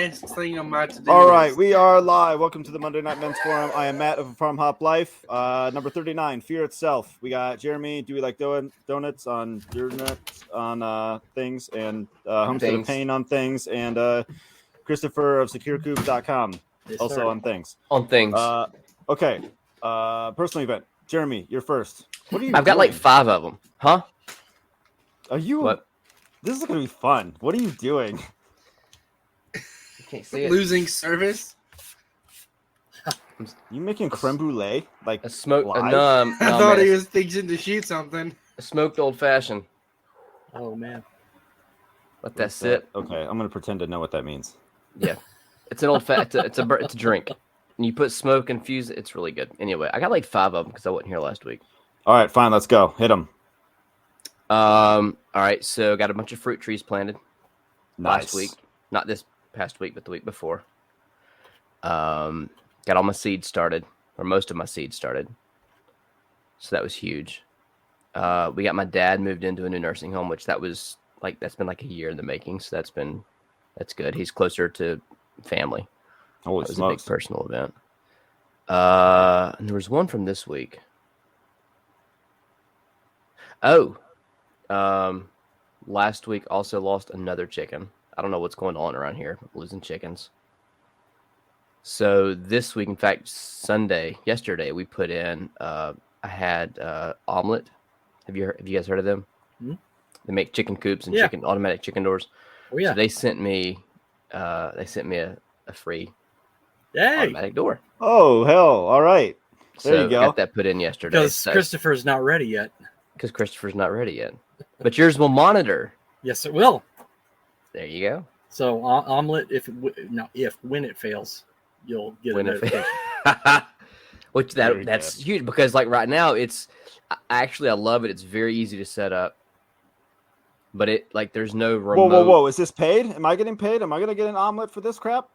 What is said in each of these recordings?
last thing on my to-do All right, list. we are live. Welcome to the Monday Night Men's Forum. I am Matt of Farm Hop Life. Number 39, Fear Itself. We got Jeremy, Do We Like Donuts on Donuts on things, and Homestead of Pain on things, and Christopher of SecureCoop.com also on things. On things. Okay, personal event. Jeremy, you're first. What are you I've got doing? like 5 of them. Huh? Are you? What? This is going to be fun. What are you doing? Can't see it. Losing service? You making creme brulee? Like A smoke. live? No, I no, thought man, he was fixing to shoot something. a smoked old fashioned. Oh man. Let that sit. Okay, I'm going to pretend to know what that means. Yeah, it's an old it's a drink. And you put smoke and fuse it. It's really good. Anyway, I got like 5 of them because I wasn't here last week. All right, fine. Let's go. Hit them. All right, so got a bunch of fruit trees planted Nice. last week. Not this past week, but the week before. Got all my seeds started, or most of my seeds started. So that was huge. We got my dad moved into a new nursing home, which that's been like a year in the making. So that's good. He's closer to family. Holy That was smokes. a big personal event. And there was one from this week. Oh, last week also lost another chicken. I don't know what's going on around here. I'm losing chickens. So this week, in fact, yesterday, we put in. I had omelet. Have you guys heard of them? Mm-hmm. They make chicken coops and Yeah. automatic chicken doors. Oh yeah. So they sent me a free Yay. automatic door. Oh, hell. All right. There So you go. got that put in yesterday. Because Christopher's not ready yet. Because Christopher's not ready yet. But yours will monitor. Yes, it will. There you go. So omelet, when it fails, you'll get When a it notification. Which Very that's good. huge because like right now I love it. It's very easy to set up. But there's no remote. Whoa. Is this paid? Am I getting paid? Am I going to get an omelet for this crap?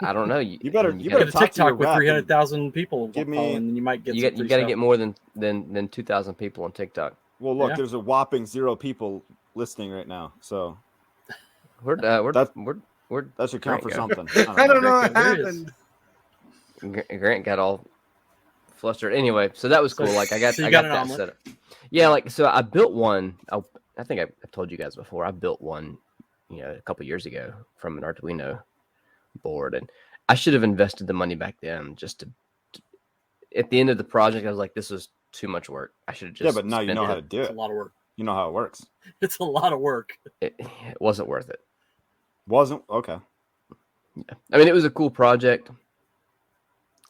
I don't know. You better Get talk a to your TikTok with rep 300,000 people give me- following, and you might get You some got free to stuff. get more than 2,000 people on TikTok. Well, look, Yeah. there's a whopping 0 people listening right now. So We're that should count for Grant, something. I don't know what There it is. happened. Grant got all flustered. Anyway, so that was cool. Like I got So you I got got an that omelet? set up. Yeah, so I built one. I think I've told you guys before. I built one, a couple years ago from an Arduino board, and I should have invested the money back then. Just to at the end of the project, I was like, "This was too much work. I should have just." Yeah, but now you spent know it. how to do It's a it. lot of work. You know how it works. It's a lot of work. It wasn't worth it. Wasn't? Okay. Yeah. I mean, it was a cool project.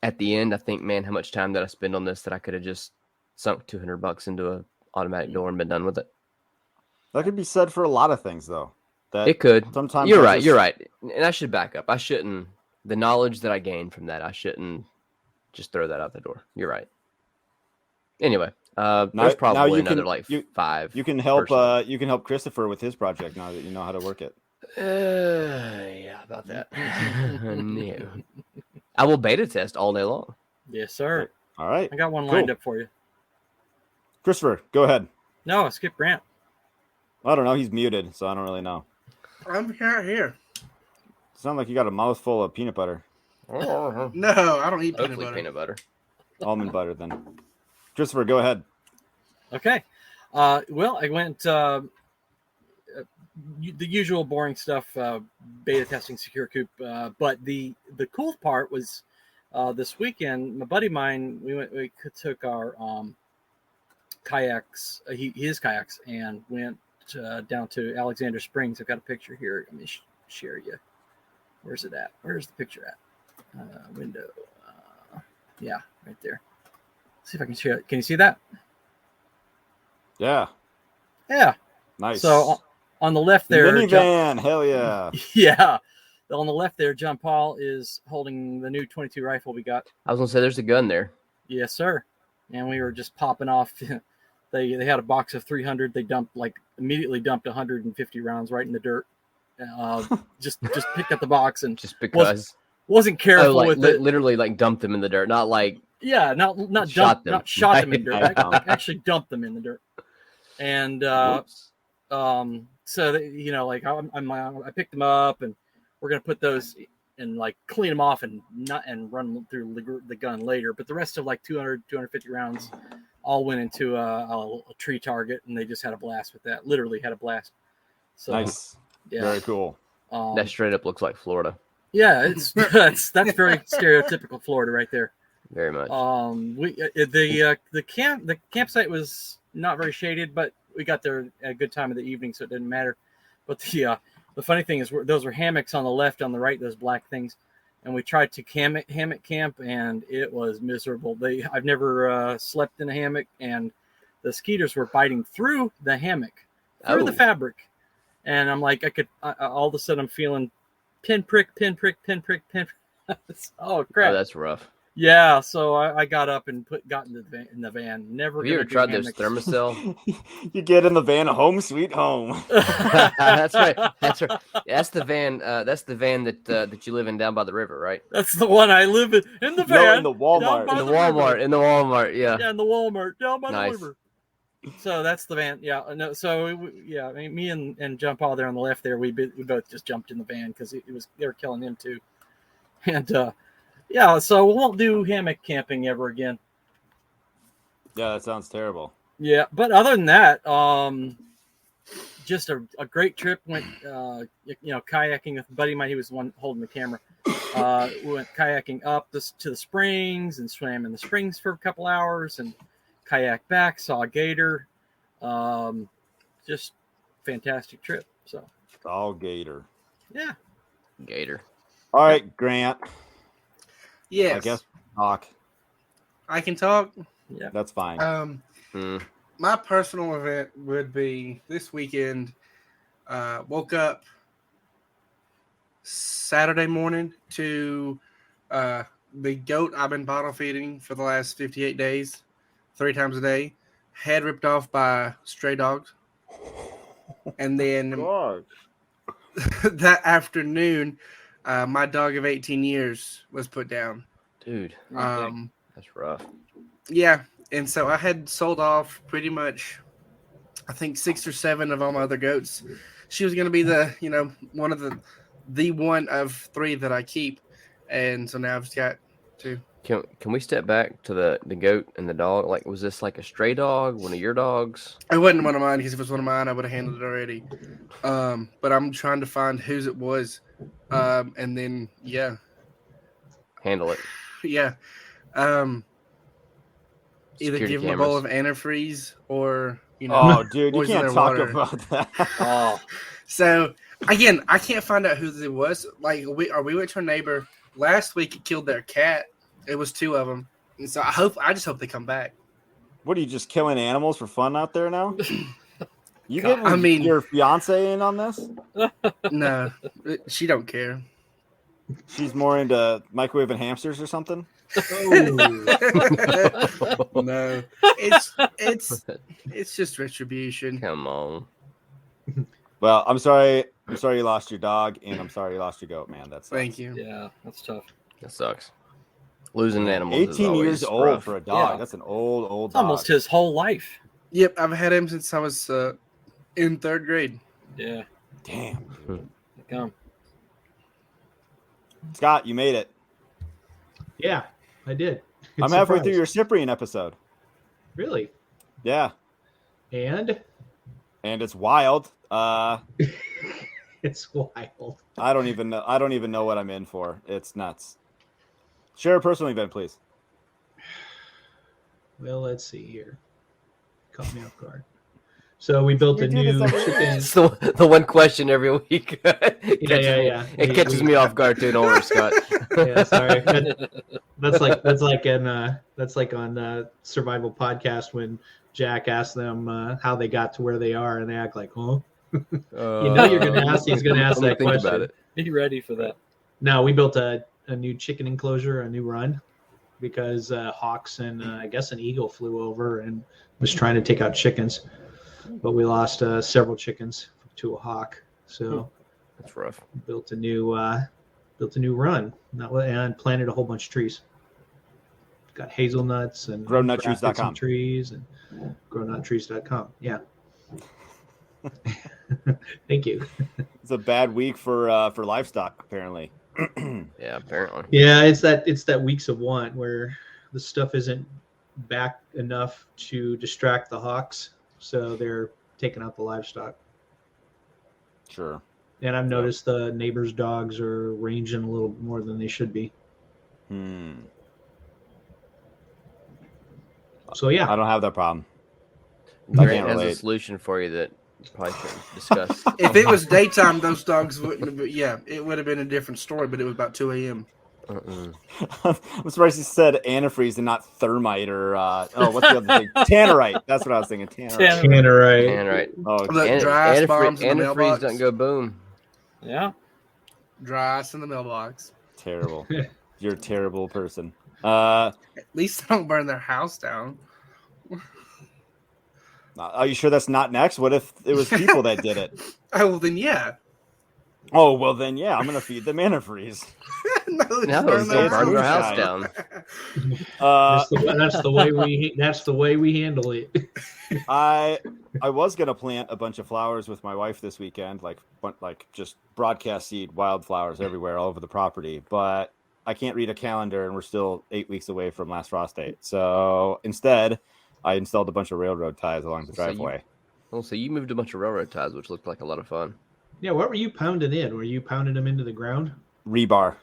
At the end, I think, man, how much time did I spend on this that I could have just sunk $200 into an automatic door and been done with it? That could be said for a lot of things, though. That It could. sometimes You're I right. just- You're right. And I should back up. I shouldn't. The knowledge that I gained from that, I shouldn't just throw that out the door. You're right. Anyway, there's now probably you can- another you- 5. You can help. personally. You can help Christopher with his project now that you know how to work it. Yeah, about that. No. I will beta test all day long. Yes, sir. All right, I got one Cool. lined up for you. Christopher, go ahead. No, skip Grant. I don't know. He's muted, so I don't really know. I'm here. Sound like you got a mouthful of peanut butter, No, I don't eat peanut Hopefully butter. peanut butter. almond butter. Then, Christopher, go ahead. Okay. Well, I went the usual boring stuff, beta testing Secure Coop. But the cool part was this weekend, my buddy of mine, we took our kayaks, his kayaks, and went down to Alexander Springs. I've got a picture here. Let me share you. Where's it at? Where's the picture at? Window. Yeah, right there. See if I can share it. Can you see that? Yeah, Yeah. nice. So on the left there, minivan, hell yeah. yeah, on the left there, John Paul is holding the new 22 rifle we got. I was gonna say there's a gun there. Yes, sir. And we were just popping off. They had a box of 300. They immediately dumped 150 rounds right in the dirt. Just picked up the box and Just because. wasn't careful with it. Literally dumped them in the dirt, not like Yeah, not Shot dumped, them. not shot them in dirt. Right. Actually dumped them in the dirt. And whoops. so that, I picked them up and we're gonna put those and like clean them off and run through the gun later. But the rest of like 250 rounds all went into a tree target, and they just had a blast with that. Literally had a blast. So, Nice. Yeah. Very cool. That straight up looks like Florida. Yeah, it's that's very stereotypical Florida right there. Very much. The campsite was not very shaded, but we got there at a good time of the evening, so it didn't matter. But the funny thing is, those were hammocks on the left, on the right, those black things, and we tried to hammock camp, and it was miserable. I've never slept in a hammock, and the mosquitoes were biting through the hammock, through the fabric, and I'm like, all of a sudden I'm feeling pinprick. Oh crap! Oh, that's rough. Yeah, so I got up and got in the van. Never. Have you ever tried those Thermacell? You get in the van, home sweet home. That's right. That's right. That's the van. That's the van that you live in down by the river, right? That's the one I live in the van. No, in the Walmart. In the Walmart. Yeah. Yeah, in the Walmart down by Nice. the river. So that's the van. Yeah. No. So me and Jump Paul there on the left there, we both just jumped in the van because they were killing him too, and. Yeah, so we won't do hammock camping ever again. Yeah, that sounds terrible. Yeah, but other than that, just a great trip. Went, kayaking with a buddy of mine. He was the one holding the camera. We went kayaking up to the springs and swam in the springs for a couple hours and kayak back, saw a gator. Just fantastic trip. So All gator. Yeah. Gator. All right, Grant. Yes. I guess talk. I can talk. Yeah. That's fine. My personal event would be this weekend. Woke up Saturday morning to the goat I've been bottle feeding for the last 58 days, 3 times a day. Head ripped off by stray dogs. And then that afternoon, my dog of 18 years was put down. Dude, that's rough. Yeah, and so I had sold off pretty much, I think 6 or 7 of all my other goats. She was going to be one of the one of 3 that I keep, and so now I've just got 2. Can we step back to the goat and the dog? Like, was this like a stray dog, one of your dogs? It wasn't one of mine, because if it was one of mine, I would have handled it already. But I'm trying to find whose it was. And then, handle it. Yeah. Either Security give them a bowl of antifreeze or, Oh, dude, you poison can't their talk water. about that. Oh. So, again, I can't find out who it was. Like, we went to a neighbor. Last week, it killed their cat. It was 2 of them. And so I just hope they come back. What are you just killing animals for fun out there now? You God, getting your fiance in on this? No, she don't care. She's more into microwaving hamsters or something? No, it's just retribution. Come on. Well, I'm sorry you lost your dog, and I'm sorry you lost your goat, man. That's Thank you. Yeah, that's tough. That sucks. Losing animals. 18 years old rough. for a dog. Yeah. That's an old It's dog. almost his whole life. Yep, I've had him since I was in 3rd grade. Yeah. Damn. Come. Scott, you made it. Yeah, I did. Good I'm halfway through surprise. your Cyprian episode. Really? Yeah. And And it's wild. it's wild. I don't even know what I'm in for. It's nuts. Share a personal event, please. Well, let's see here. Caught me off guard. So we built You a do this new every chicken. It's the one question every week. Yeah. It catches me off guard too. Don't worry, Scott. Yeah, sorry. That's like on Survival Podcast when Jack asked them how they got to where they are, and they act like, huh? You know you're gonna ask. He's gonna ask that Think question. about it. Be ready for that. No, we built a new chicken enclosure, a new run, because hawks and I guess an eagle flew over and was trying to take out chickens, but we lost several chickens to a hawk. So That's rough. built a new run and planted a whole bunch of trees. Got hazelnuts and GrowNutTrees.com. grafted some trees and GrowNutTrees.com. Yeah. Thank you. It's a bad week for livestock, apparently. Yeah, apparently. Yeah, it's that weeks of want where the stuff isn't back enough to distract the hawks, so they're taking out the livestock. Sure. And I've noticed the neighbors' dogs are ranging a little more than they should be. So yeah, I don't have that problem. I Grant can't has a relate. solution for you that you probably shouldn't discuss. If it was daytime, those dogs wouldn't have. Yeah, it would have been a different story. But it was about 2 a.m. I'm surprised you said antifreeze and not thermite or what's the other thing? Tannerite. That's what I was thinking. Tannerite. Tannerite. And right. Oh, Look, dry ice bombs in the Antifreeze mailbox. doesn't go boom. Yeah. Dry ice in the mailbox. terrible. You're a terrible person. At least they don't burn their house down. Are you sure that's not next? What if it was people that did it? Oh, well, then yeah. Oh, well then, yeah, I'm gonna feed them antifreeze. No, No, burn don't their burn their house house down. That's the way we handle it. I was gonna plant a bunch of flowers with my wife this weekend, like just broadcast seed wildflowers everywhere, all over the property. But I can't read a calendar, and we're still 8 weeks away from last frost date. So instead, I installed a bunch of railroad ties along the driveway. So you moved a bunch of railroad ties, which looked like a lot of fun. Yeah, what were you pounding in? Were you pounding them into the ground? Rebar.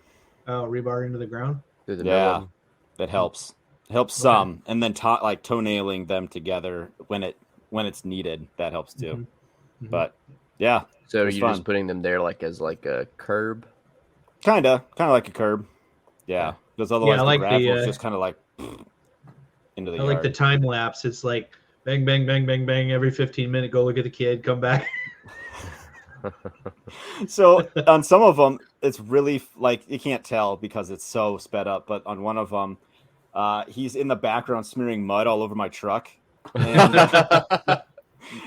Oh, rebar into the ground? Through the middle of them. That helps. Helps some, and then toenailing them together when it's needed. That helps too. Mm-hmm. But yeah. So are was you fun. just putting them there as a curb? Kinda like a curb. Yeah, because otherwise I like the grass the, was just kind of like into the I yard. like the time lapse. It's like bang, bang, bang, bang, bang. Every 15 minutes, go look at the kid, come back. So on some of them, it's really like you can't tell because it's so sped up. But on one of them, he's in the background smearing mud all over my truck. And,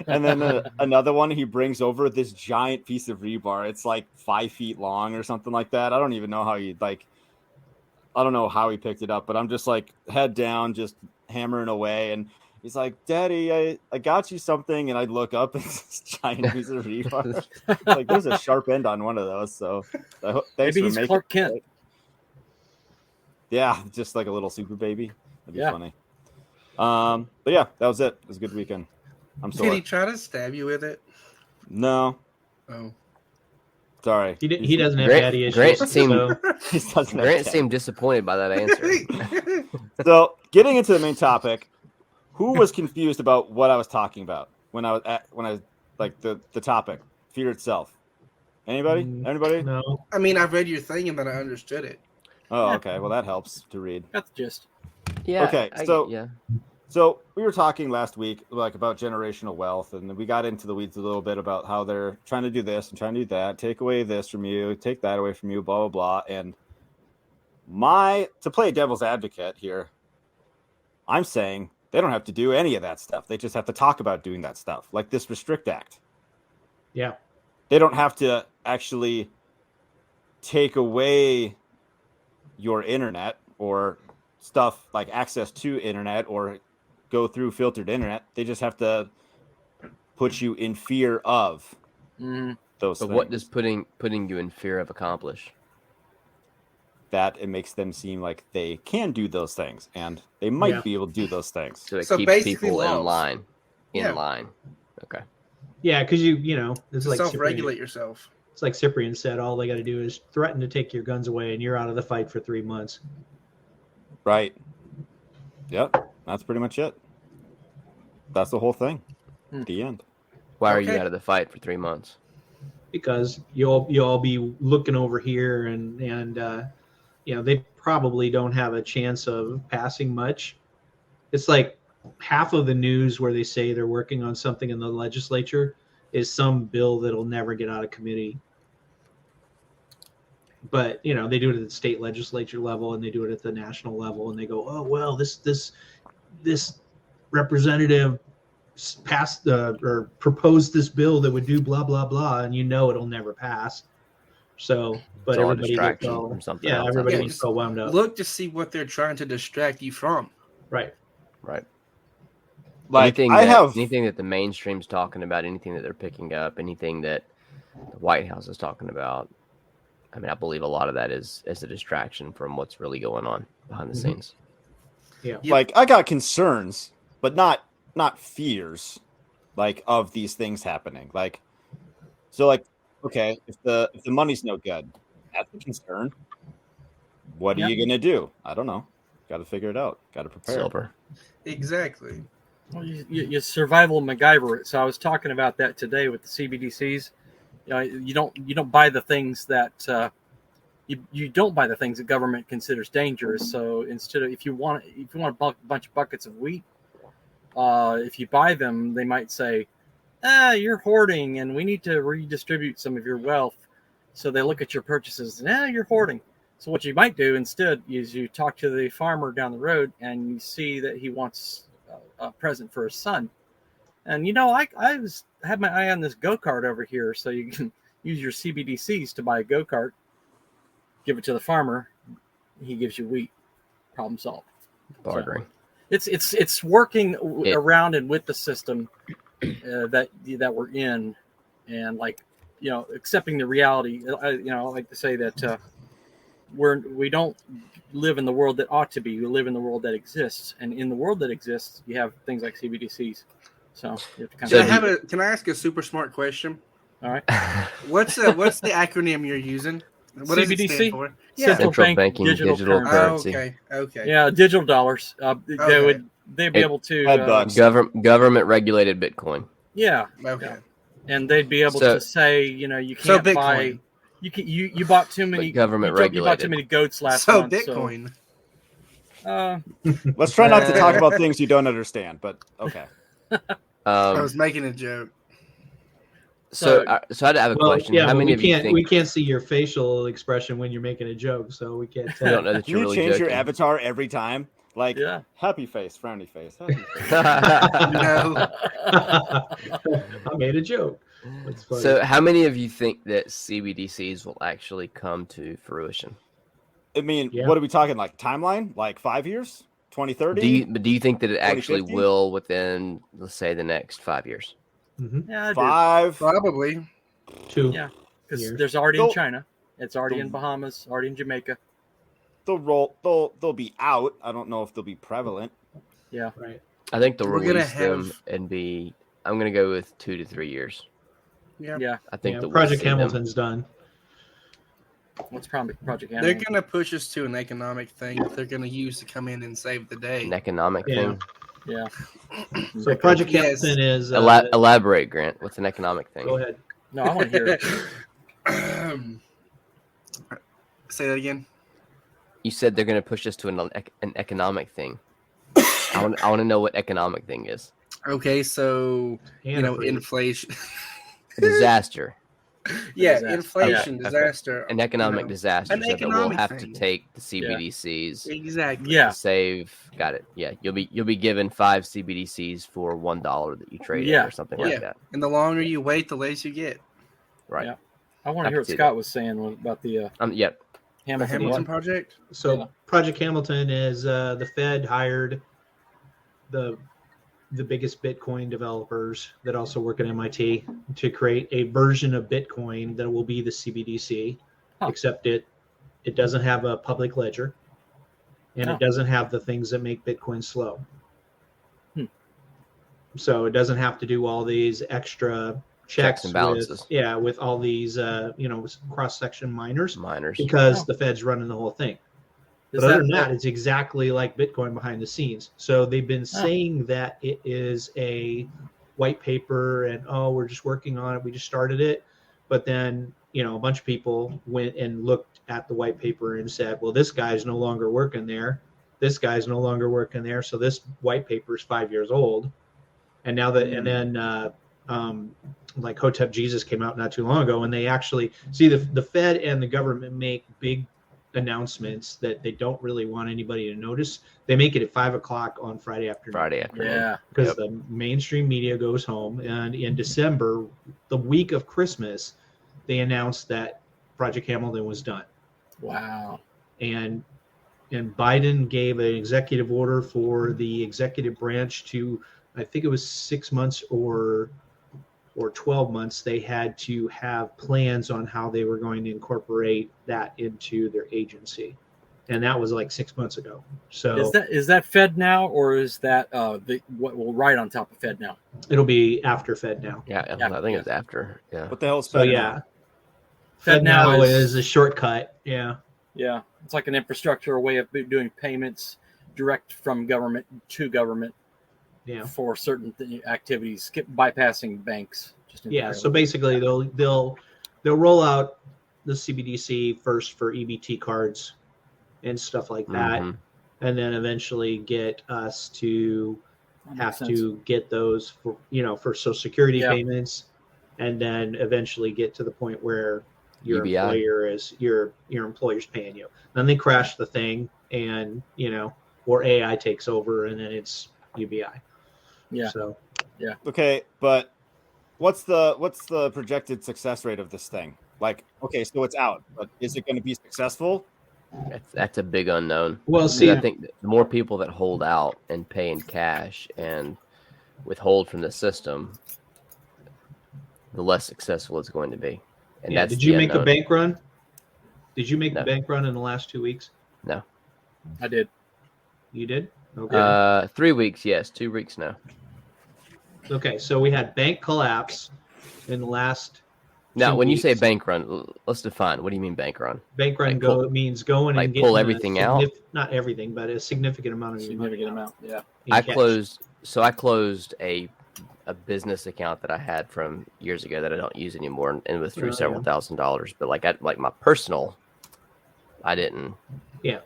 and then another one, he brings over this giant piece of rebar. It's like 5 feet long or something like that. I don't even know how I don't know how he picked it up, but I'm just like head down, just hammering away. And he's like, "Daddy, I got you something." And I look up and it's this giant piece of rebar. Like there's a sharp end on one of those. So thanks Maybe for he's making Clark Kent. it. Yeah, just like a little super baby. That'd be funny. But yeah, that was it. It was a good weekend. I'm Did sorry. he try to stab you with it? No, Oh. sorry. He doesn't have Grant- daddy issues. Grant seemed- so He doesn't have Grant that. seemed disappointed by that answer. So, getting into the main topic, who was confused about what I was talking about when I was like the topic, fear itself? Anybody? Anybody? no. I mean, I read your thing and then I understood it. Oh, okay. Well, that helps to read. Got the gist. Yeah. Okay, So we were talking last week like about generational wealth, and we got into the weeds a little bit about how they're trying to do this and trying to do that, take away this from you, take that away from you, blah blah blah. And to play devil's advocate here, I'm saying they don't have to do any of that stuff. They just have to talk about doing that stuff, like this Restrict Act. Yeah. They don't have to actually take away your internet or stuff like access to internet or go through filtered internet. They just have to put you in fear of those But things. what does putting you in fear of accomplish? That it makes them seem like they can do those things and they might be able to do those things. So it So keeps basically people in laws. line. Yeah. Okay. Yeah, because it's To like self-regulate Cyprian, yourself. it's like Cyprian said, all they got to do is threaten to take your guns away and you're out of the fight for 3 months. Right. Yep. That's pretty much it. That's the whole thing. The end. Why are you Okay. out of the fight for 3 months? Because you'll be looking over here and they probably don't have a chance of passing much. It's like half of the news where they say they're working on something in the legislature is some bill that'll never get out of committee. But they do it at the state legislature level and they do it at the national level and they go, oh well, this representative passed or proposed this bill that would do blah blah blah, and it'll never pass. So, but It's all a everybody gets distraction all, from something yeah, else. everybody Yeah, gets just so wound up. Look to see what they're trying to distract you from. Right. Right. Like anything I that, have anything that the mainstream's talking about, anything that they're picking up, anything that the White House is talking about. I mean, I believe a lot of that is as a distraction from what's really going on behind the scenes. Yeah. like I got concerns, but not fears, like of these things happening. Like so, like okay, if the money's no good, that's a concern. What are Yep. you gonna do? I don't know. Got to figure it out. Got to prepare. Silver. Exactly. Well, you survival MacGyver it. So I was talking about that today with the CBDCs. You don't buy the things that you don't buy the things that government considers dangerous. So instead of if you want a bunch of buckets of wheat, if you buy them, they might say, you're hoarding, and we need to redistribute some of your wealth. So they look at your purchases, you're hoarding. So what you might do instead is you talk to the farmer down the road, and you see that he wants a present for his son. And I had my eye on this go-kart over here, so you can use your CBDCs to buy a go-kart, give it to the farmer, he gives you wheat. Problem solved. Bartering. It's working around and with the system that we're in, and accepting the reality. I like to say that we don't live in the world that ought to be. We live in the world that exists, and in the world that exists, you have things like CBDCs. So you have to Can I ask a super smart question? All right. What's the acronym you're using? What does it CBDC? stand for? Central banking digital currency. Okay. Yeah, digital dollars. They'd be able to Government regulated Bitcoin. Yeah. Okay. Yeah. And they'd be able to say, you can't buy. You bought too many government you regulated. bought too many goats last month. Bitcoin. Let's try not to talk about things you don't understand, but okay. I was making a joke. So I have a question. Yeah, How many of you think we can't see your facial expression when you're making a joke, so we can't I tell. don't know that Can you're you really change joking. your avatar every time? Like Yeah. happy face, frowny face, happy face. No. I made a joke. That's funny. So how many of you think that CBDCs will actually come to fruition? I mean, Yeah. what are we talking? Like timeline? Like 5 years? 2030? Do you think that it actually 2050? will within, let's say, the next 5 years? Yeah, I do. 5? Probably. 2 Yeah, because years. there's already in They'll- China. It's already in Bahamas. Already in Jamaica. They'll be out. I don't know if they'll be prevalent. Yeah. Right. I think they'll We're gonna release them have- and be. I'm going to go with 2 to 3 years. Yeah. Yeah. I think Yeah, that we'll Project see them. Hamilton's done. What's Project They're Animal? gonna push us to an economic thing that they're gonna use to come in and save the day. An economic Yeah. thing. Yeah. So Project Yes. Hamilton is Elaborate, Grant. What's an economic thing? go ahead. No, I want to hear it. Say that again. You said they're going to push us to an economic thing. I want to know what economic thing is. Okay, so Antifreeze. inflation. Disaster. Yeah, Disaster. inflation, Okay. disaster. An economic disaster. An So that we'll economic have thing. to take the CBDCs Exactly. Yeah. to save. Got it. Yeah, you'll be given 5 CBDCs for $1 that you trade in Yeah. or something Yeah. like that. And the longer you wait, the less you get. Right. Yeah. I want I to hear can what see Scott that. was saying about the Yep. The Hamilton. Hamilton Project. So Yeah. Project Hamilton is the Fed hired the biggest Bitcoin developers that also work at MIT to create a version of Bitcoin that will be the CBDC, except it doesn't have a public ledger, and it doesn't have the things that make Bitcoin slow. So it doesn't have to do all these extra checks and balances. with all these cross-section miners because Oh. the Fed's running the whole thing. Is But other that- than that, it's exactly like Bitcoin behind the scenes. So they've been saying that it is a white paper and, we're just working on it. We just started it. But then, a bunch of people went and looked at the white paper and said, well, this guy's no longer working there. This guy's no longer working there. So this white paper is 5 years old. And now that, and then, like Hotep Jesus came out not too long ago, and they actually see the Fed and the government make big announcements that they don't really want anybody to notice. They make it at 5:00 on Friday afternoon. Yeah. Because the mainstream media goes home. And in December, the week of Christmas, they announced that Project Hamilton was done. Wow. And Biden gave an executive order for the executive branch to I think it was 6 months or 12 months, they had to have plans on how they were going to incorporate that into their agency. And that was like 6 months ago. So is that Fed now, or is that what will write on top of Fed now? it'll be after Fed now. Yeah, I think it's after. Yeah. What the hell is So Fed yeah, now? Fed now is a shortcut. Yeah. Yeah, it's like an infrastructure, a way of doing payments direct from government to government. Yeah. For certain activities, bypassing banks. Yeah. So basically, they'll roll out the CBDC first for EBT cards and stuff like that, and then eventually get us to have to get those for Social Security payments, and then eventually get to the point where your employer's paying you. Then they crash the thing, and or AI takes over, and then it's UBI. Yeah. So, yeah. Okay, but what's the projected success rate of this thing? Like, okay, so it's out, but is it going to be successful? That's a big unknown. Well, see, I think the more people that hold out and pay in cash and withhold from the system, the less successful it's going to be. And that's did you make a bank run? Did you make the bank run in the last 2 weeks? No. I did. You did? Okay. 3 weeks, yes. 2 weeks now. Okay, so we had bank collapse in the last. Now, when you say bank run, let's define. What do you mean bank run? Bank run means going and pull everything out. Not everything, but a significant amount of amount. Yeah. I closed a business account that I had from years ago that I don't use anymore, and withdrew several $1,000s. But like my personal, I didn't. Yeah.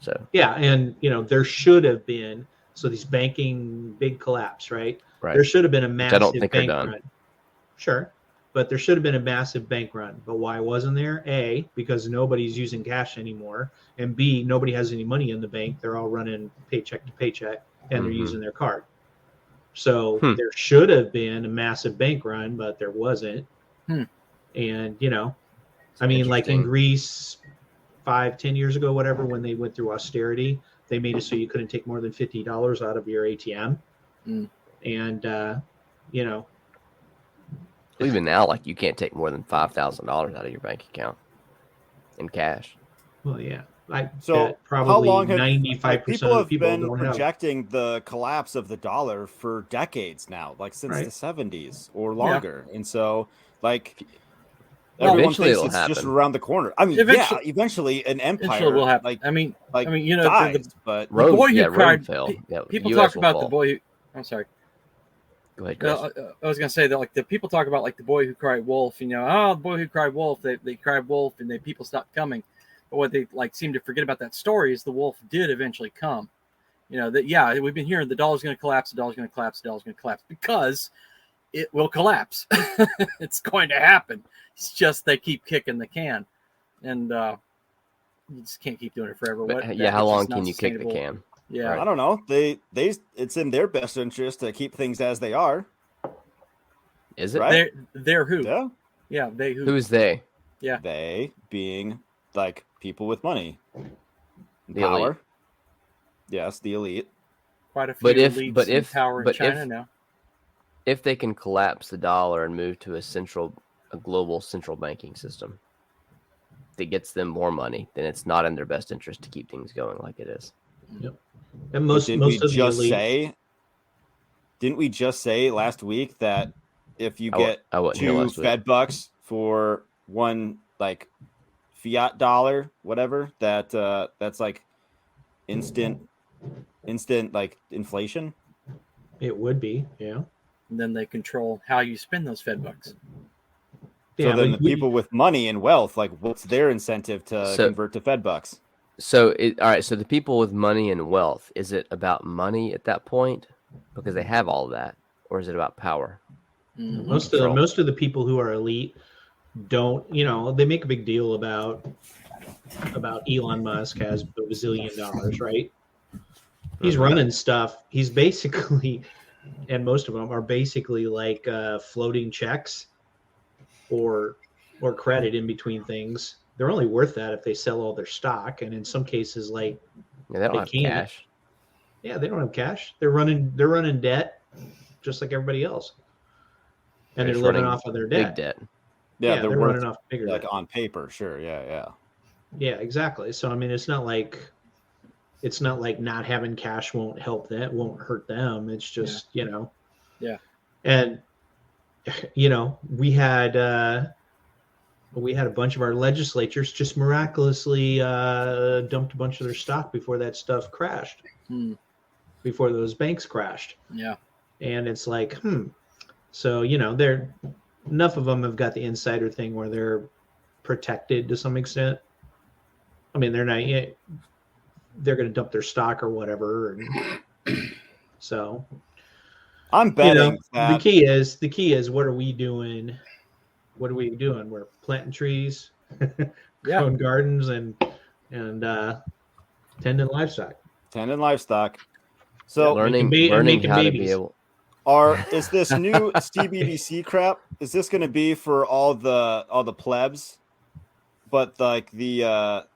So. Yeah, and there should have been these banking big collapse, right? Right. There should have been a massive I don't think bank are done. run. Sure. But there should have been a massive bank run. But why wasn't there? A, because nobody's using cash anymore. And B, nobody has any money in the bank. They're all running paycheck to paycheck, and they're using their card. So there should have been a massive bank run, but there wasn't. And, I mean, like in Greece 5-10 years ago, whatever, when they went through austerity, they made it so you couldn't take more than $50 out of your ATM. And, even now, like you can't take more than $5,000 out of your bank account in cash. Well, yeah. So probably how long have 95% people of people been don't projecting the collapse of the dollar for decades now, like since the 70s or longer? And so, like, everyone thinks it's just around the corner. I mean, eventually an empire will happen. like I mean, dies, but the boy who cried. Fell. Yeah, people talk about the boy. I'm sorry. Go ahead, Chris. I was gonna say that like the people talk about like the boy who cried wolf. The boy who cried wolf. They cried wolf, and people stopped coming. But what they seem to forget about that story is the wolf did eventually come. We've been hearing the dollar's going to collapse, the dollar's going to collapse, the dollar's going to collapse because it will collapse. It's going to happen. It's just they keep kicking the can, and you just can't keep doing it forever. How long can you kick the can? Yeah, I don't know. It's in their best interest to keep things as they are. Is it? Right? They're who? Yeah. Yeah, they who? Who's they? Yeah, they being like people with money, the power. Elite. Yes, the elite. Quite a few elites in power in China now. If they can collapse the dollar and move to a global central banking system that gets them more money, then it's not in their best interest to keep things going like it is. Yep. And didn't we just say last week that if you get 2 Fed bucks for one like fiat dollar, whatever, that's like instant like inflation? It would be, yeah. And then they control how you spend those Fed bucks. So then the people with money and wealth, like, what's their incentive to convert to Fed bucks? So all right. So the people with money and wealth, is it about money at that point because they have all of that, or is it about power? Most of the people who are elite don't. They make a big deal about Elon Musk has $1 bazillion, right? He's running stuff. He's basically, and most of them are basically like floating checks or credit in between things. They're only worth that if they sell all their stock, and in some cases, they don't have cash. Yeah, they don't have cash. They're running debt, just like everybody else, and they're just living running off of their big debt. debt. Yeah, They're worth running off bigger like debt. on paper, sure. Yeah. Yeah, exactly. So I mean, it's not like not having cash won't help that, won't hurt them. It's just Yeah. And we had a bunch of our legislatures just miraculously dumped a bunch of their stock before that stuff crashed, before those banks crashed. Yeah. And it's like, so they're enough of them have got the insider thing where they're protected to some extent. I mean, they're not yet. They're going to dump their stock or whatever, and so I'm betting the key is what are we doing? What are we doing? We're planting trees, growing gardens, and tending livestock. So learning making how babies. to be able. Is this new CBDC crap? Is this going to be for all the plebs, but like the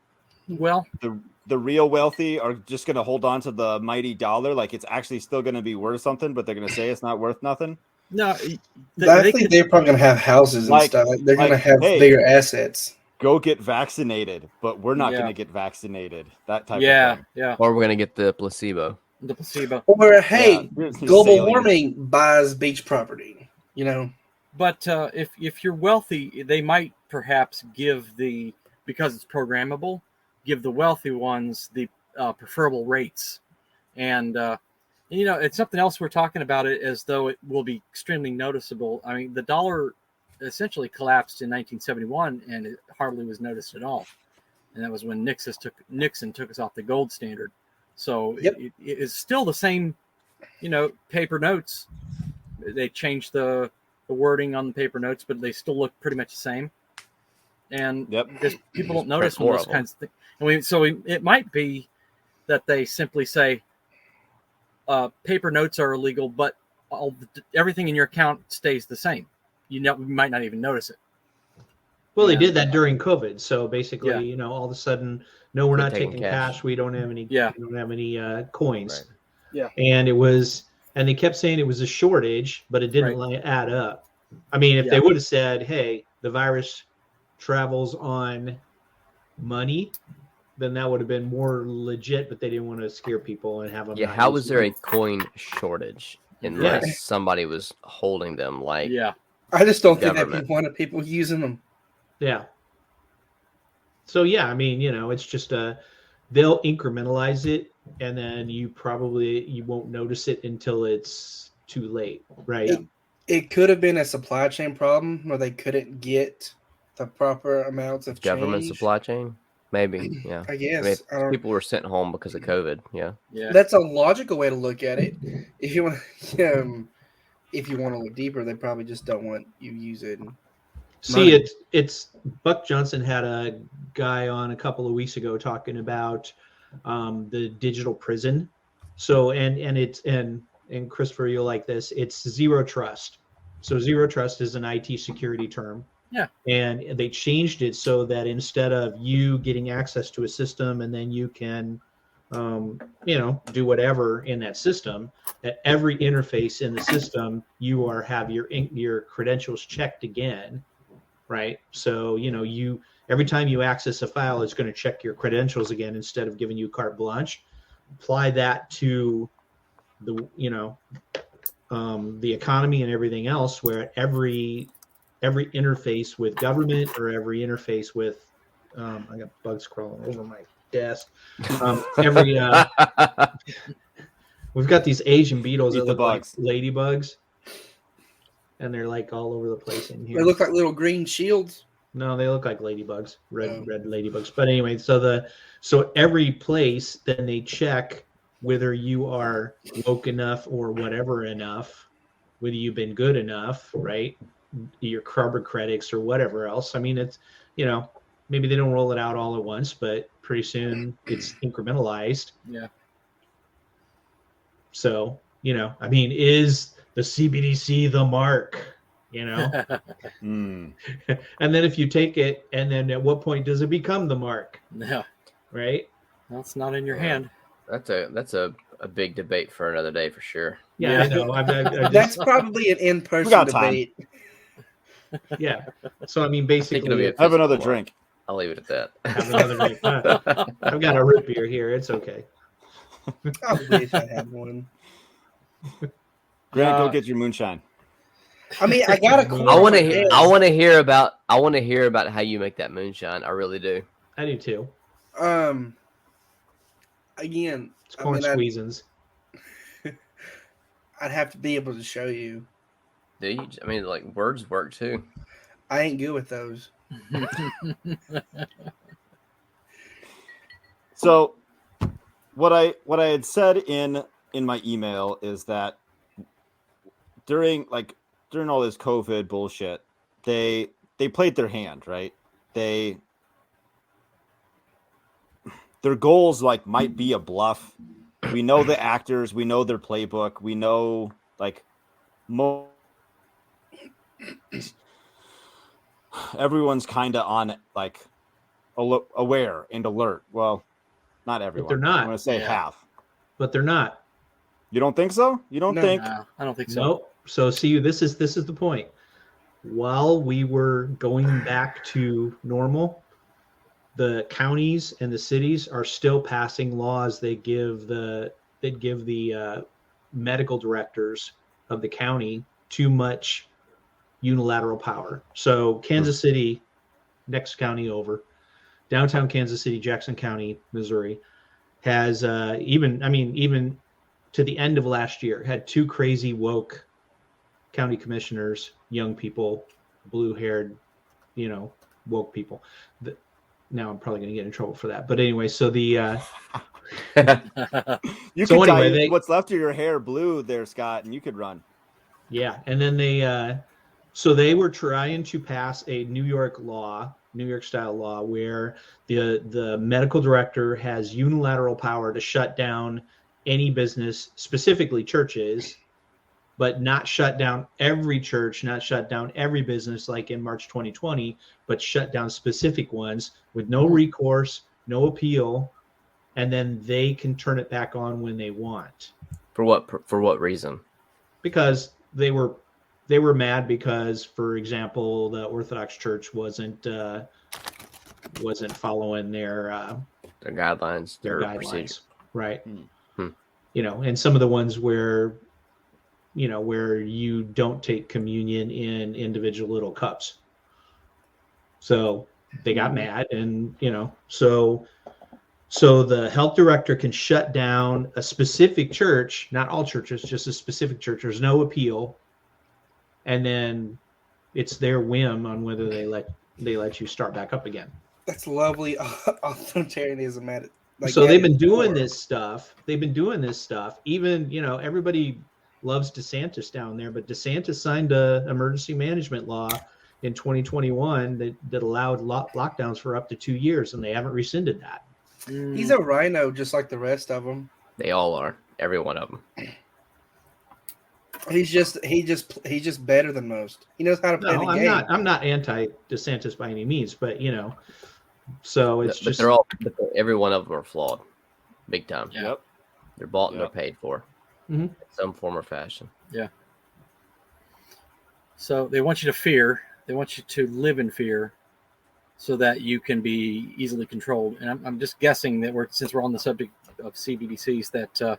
real wealthy are just going to hold on to the mighty dollar? Like it's actually still going to be worth something, but they're going to say it's not worth nothing. No, I think they're probably going to have houses and stuff. Like they're going to have bigger assets. Go get vaccinated, but we're not going to get vaccinated. That type of thing. Yeah. Or we're going to get the placebo. The placebo. Or hey, global warming buys beach property. But if you're wealthy, they might perhaps give because it's programmable, give the wealthy ones the preferable rates, and it's something else we're talking about it as though it will be extremely noticeable. I mean, the dollar essentially collapsed in 1971, and it hardly was noticed at all, and that was when Nixon took us off the gold standard. So it is still the same, paper notes. They changed the wording on the paper notes, but they still look pretty much the same. And because people don't notice when those kinds of things. It might be that they simply say paper notes are illegal, but everything in your account stays the same. You might not even notice it. Well, they did that during COVID. So basically, all of a sudden, no, we're not taking cash. We don't have any. Yeah. We don't have any coins. Right. Yeah. And they kept saying it was a shortage, but it didn't add up. I mean, if they would have said, "Hey, the virus travels on money," then that would have been more legit. But they didn't want to scare people and have them. Yeah. How was there a coin shortage unless somebody was holding them? Like, I just don't think that wanted people using them. Yeah. So I mean, it's just they'll incrementalize it, and then you won't notice it until it's too late, right? It could have been a supply chain problem where they couldn't get the proper amounts of government change. Supply chain, maybe. Yeah, I guess people were sent home because of COVID. Yeah. That's a logical way to look at it. If you want, to look deeper, they probably just don't want you using. See, it's Buck Johnson had a guy on a couple of weeks ago talking about the digital prison. So and Christopher, you'll like this. It's zero trust. So zero trust is an IT security term. Yeah. And they changed it so that instead of you getting access to a system and then you can do whatever in that system, at every interface in the system you have your credentials checked again. Right. So, every time you access a file, it's going to check your credentials again instead of giving you carte blanche. Apply that to the economy and everything else, where every interface with government or every interface with I got bugs crawling over my desk. We've got these Asian beetles that look like ladybugs. And they're like all over the place in here. They look like little green shields. No, they look like ladybugs, red ladybugs. But anyway, so every place, then they check whether you are woke enough or whatever enough, whether you've been good enough, right? Your carbon credits or whatever else. I mean, it's maybe they don't roll it out all at once, but pretty soon it's incrementalized. Yeah. So I mean, is the CBDC the mark, And then if you take it, and then at what point does it become the mark? Yeah. Right. Well, it's not in your hand. That's a a big debate for another day for sure. Yeah, I know. That's probably an We in-person got time. debate. Yeah. So I mean, I think it'll be basically, a Have another physical one. drink. I'll leave it at that. have another drink. I've got a root beer here. It's okay. I wish I had one. Grant, go get your moonshine. I mean, I got a I quart. I want for to. Ed. I want to hear about. I want to hear about how you make that moonshine. I really do. I do too. Again, It's corn squeezins. I'd have to be able to show you. Do you? I mean, like words work too. I ain't good with those. So, what I had said in my email is that during all this COVID bullshit, they played their hand, right? Their goals might be a bluff. We know the actors, we know their playbook, we know everyone's kind of on aware and alert. Well, not everyone. they're not. I'm going to say half. But they're not. You don't think so? You don't think? No, I don't think so. Nope. So see, this is the point. While we were going back to normal, the counties and the cities are still passing laws that give the medical directors of the county too much unilateral power. So Kansas City, next county over, downtown Kansas City, Jackson County, Missouri, has even to the end of last year had two crazy woke county commissioners, young people, blue-haired, woke people. Now I'm probably going to get in trouble for that. But anyway, so the you so can anyway, dye what's left of your hair blue there, Scott, and you could run. Yeah, and then they were trying to pass a New York style law, where the medical director has unilateral power to shut down any business, specifically churches, but not shut down every church, not shut down every business like in March 2020, but shut down specific ones with no recourse, no appeal, and then they can turn it back on when they want. For what reason? Because they were mad because, for example, the Orthodox Church wasn't following their guidelines, their guidelines, procedure. right? And some of the ones where you don't take communion in individual little cups. So they got mad, and so the health director can shut down a specific church, not all churches, just a specific church. There's no appeal, and then it's their whim on whether they let you start back up again. That's lovely authoritarianism at it. So they've been doing this stuff. Even, everybody loves DeSantis down there, but DeSantis signed a emergency management law in 2021 that allowed lockdowns for up to 2 years, and they haven't rescinded that. He's a rhino, just like the rest of them. They all are. Every one of them. He's just better than most. He knows how to play the game. I'm not anti DeSantis by any means, but so it's But just they're all. Every one of them are flawed, big time. Yeah. Yep. They're bought and they're paid for, Mhm. in some form or fashion. Yeah. So they want you to fear. They want you to live in fear, so that you can be easily controlled. And I'm just guessing that since we're on the subject of CBDCs, that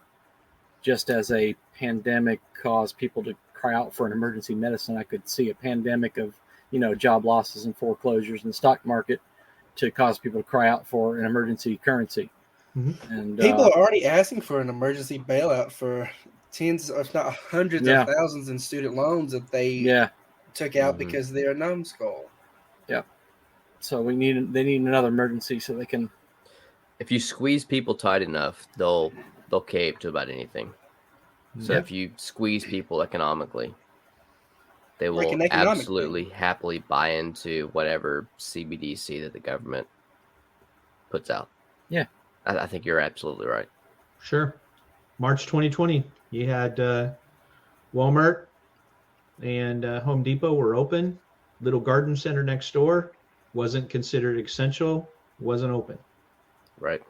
just as a pandemic caused people to cry out for an emergency medicine, I could see a pandemic of job losses and foreclosures in the stock market to cause people to cry out for an emergency currency. Mhm. And People are already asking for an emergency bailout for tens, if not hundreds of thousands in student loans that they took out because they're a numbskull. Yeah. So they need another emergency so they can. If you squeeze people tight enough, they'll cave to about anything. So if you squeeze people economically, they will absolutely happily buy into whatever CBDC that the government puts out. Yeah. I think you're absolutely right. Sure. March 2020, you had Walmart and Home Depot were open. Little garden center next door wasn't considered essential, wasn't open. Right.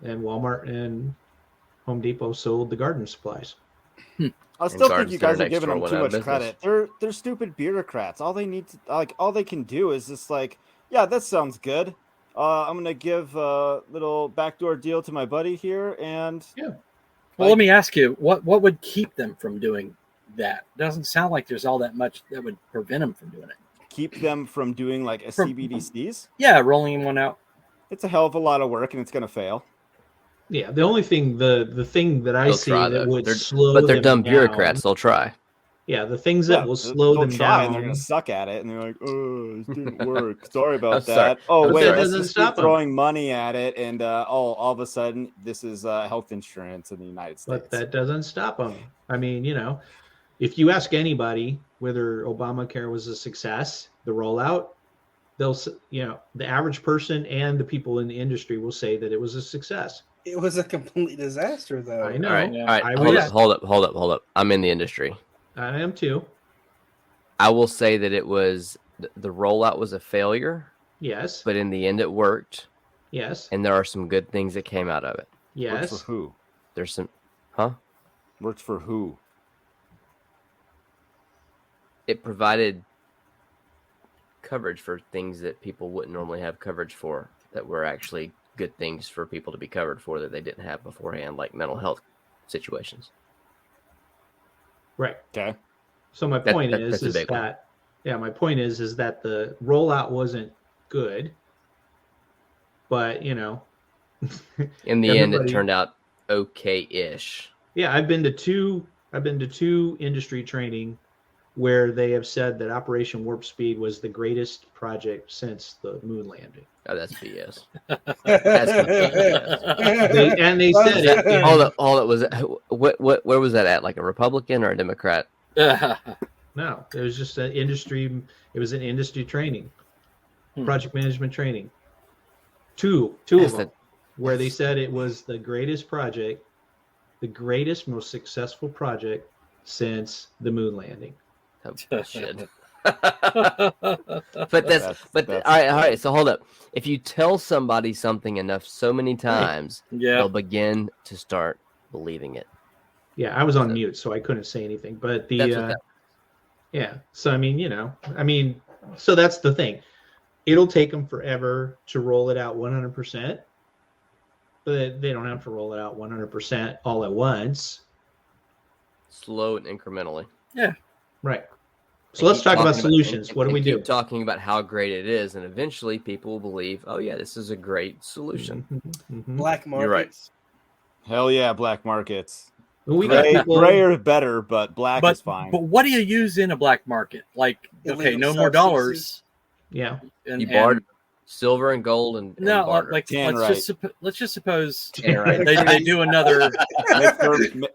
And Walmart and Home Depot sold the garden supplies. I still think Garden you Center guys are next giving door them went too out of much business. credit. They're stupid bureaucrats. All they need to all they can do is just like, yeah, that sounds good. I'm gonna give a little backdoor deal to my buddy here, and Well, let me ask you, what would keep them from doing that? Doesn't sound like there's all that much that would prevent them from doing it. keep them from doing like a CBDCs. Yeah, rolling one out. It's a hell of a lot of work, and it's gonna fail. Yeah, the only thing, the thing that I They'll see try, that though. would They're- slow But they're them dumb bureaucrats. down. They'll try. Yeah, the things that will slow they'll them try, down. and they're gonna suck at it, and they're like, "Oh, this didn't work. Sorry about I'm sorry. that. Oh, But wait, that let's doesn't just keep stop 'em. throwing money at it, and all of a sudden, this is health insurance in the United States." But that doesn't stop them. I mean, if you ask anybody whether Obamacare was a success, the rollout, the average person and the people in the industry will say that it was a success. It was a complete disaster, though. I know. All right, Yeah. all right. I Hold would- up. I'm in the industry. I am too. I will say that it was the rollout was a failure, Yes. but in the end, it worked, Yes. and there are some good things that came out of it. Works Yes. for who? There's some, Works for who? it provided coverage for things that people wouldn't normally have coverage for, that were actually good things for people to be covered for that they didn't have beforehand, like mental health situations. Right. Okay. So my That- point that- is that's a big one. that my point is that the rollout wasn't good, but In the end, it Everybody- turned out okay-ish. yeah, I've been to two industry training where they have said that Operation Warp Speed was the greatest project since the moon landing. Oh, that's BS. They said it. in- Hold up. Was it, where was that at? Like a Republican or a Democrat? No, it was just an industry. It was an industry training, project management training. Two That's of them, where they said it was the greatest project, the greatest, most successful project since the moon landing. Oh, shit. But That's- all right. So hold up. If you tell somebody something enough so many times, Yeah. they'll begin to start believing it. Yeah, I was on mute, so I couldn't say anything. But That's what that. yeah. So so that's the thing. It'll take them forever to roll it out 100%, but they don't have to roll it out 100% all at once. Slow and incrementally. Right. So And let's keep talk about talking solutions. and- What do and we do? keep talking about how great it is, and eventually people will believe, oh yeah, this is a great solution. Mhm. Black markets. You're right. Hell yeah, black markets. Well, we got Gray, people. gray are better, but black is fine. But what do you use in a black market? Like, okay, Illegal no more substances. dollars. Yeah. And, You barter silver and gold and no, barter. like Tannerite. let's just suppose Tannerite. they do another.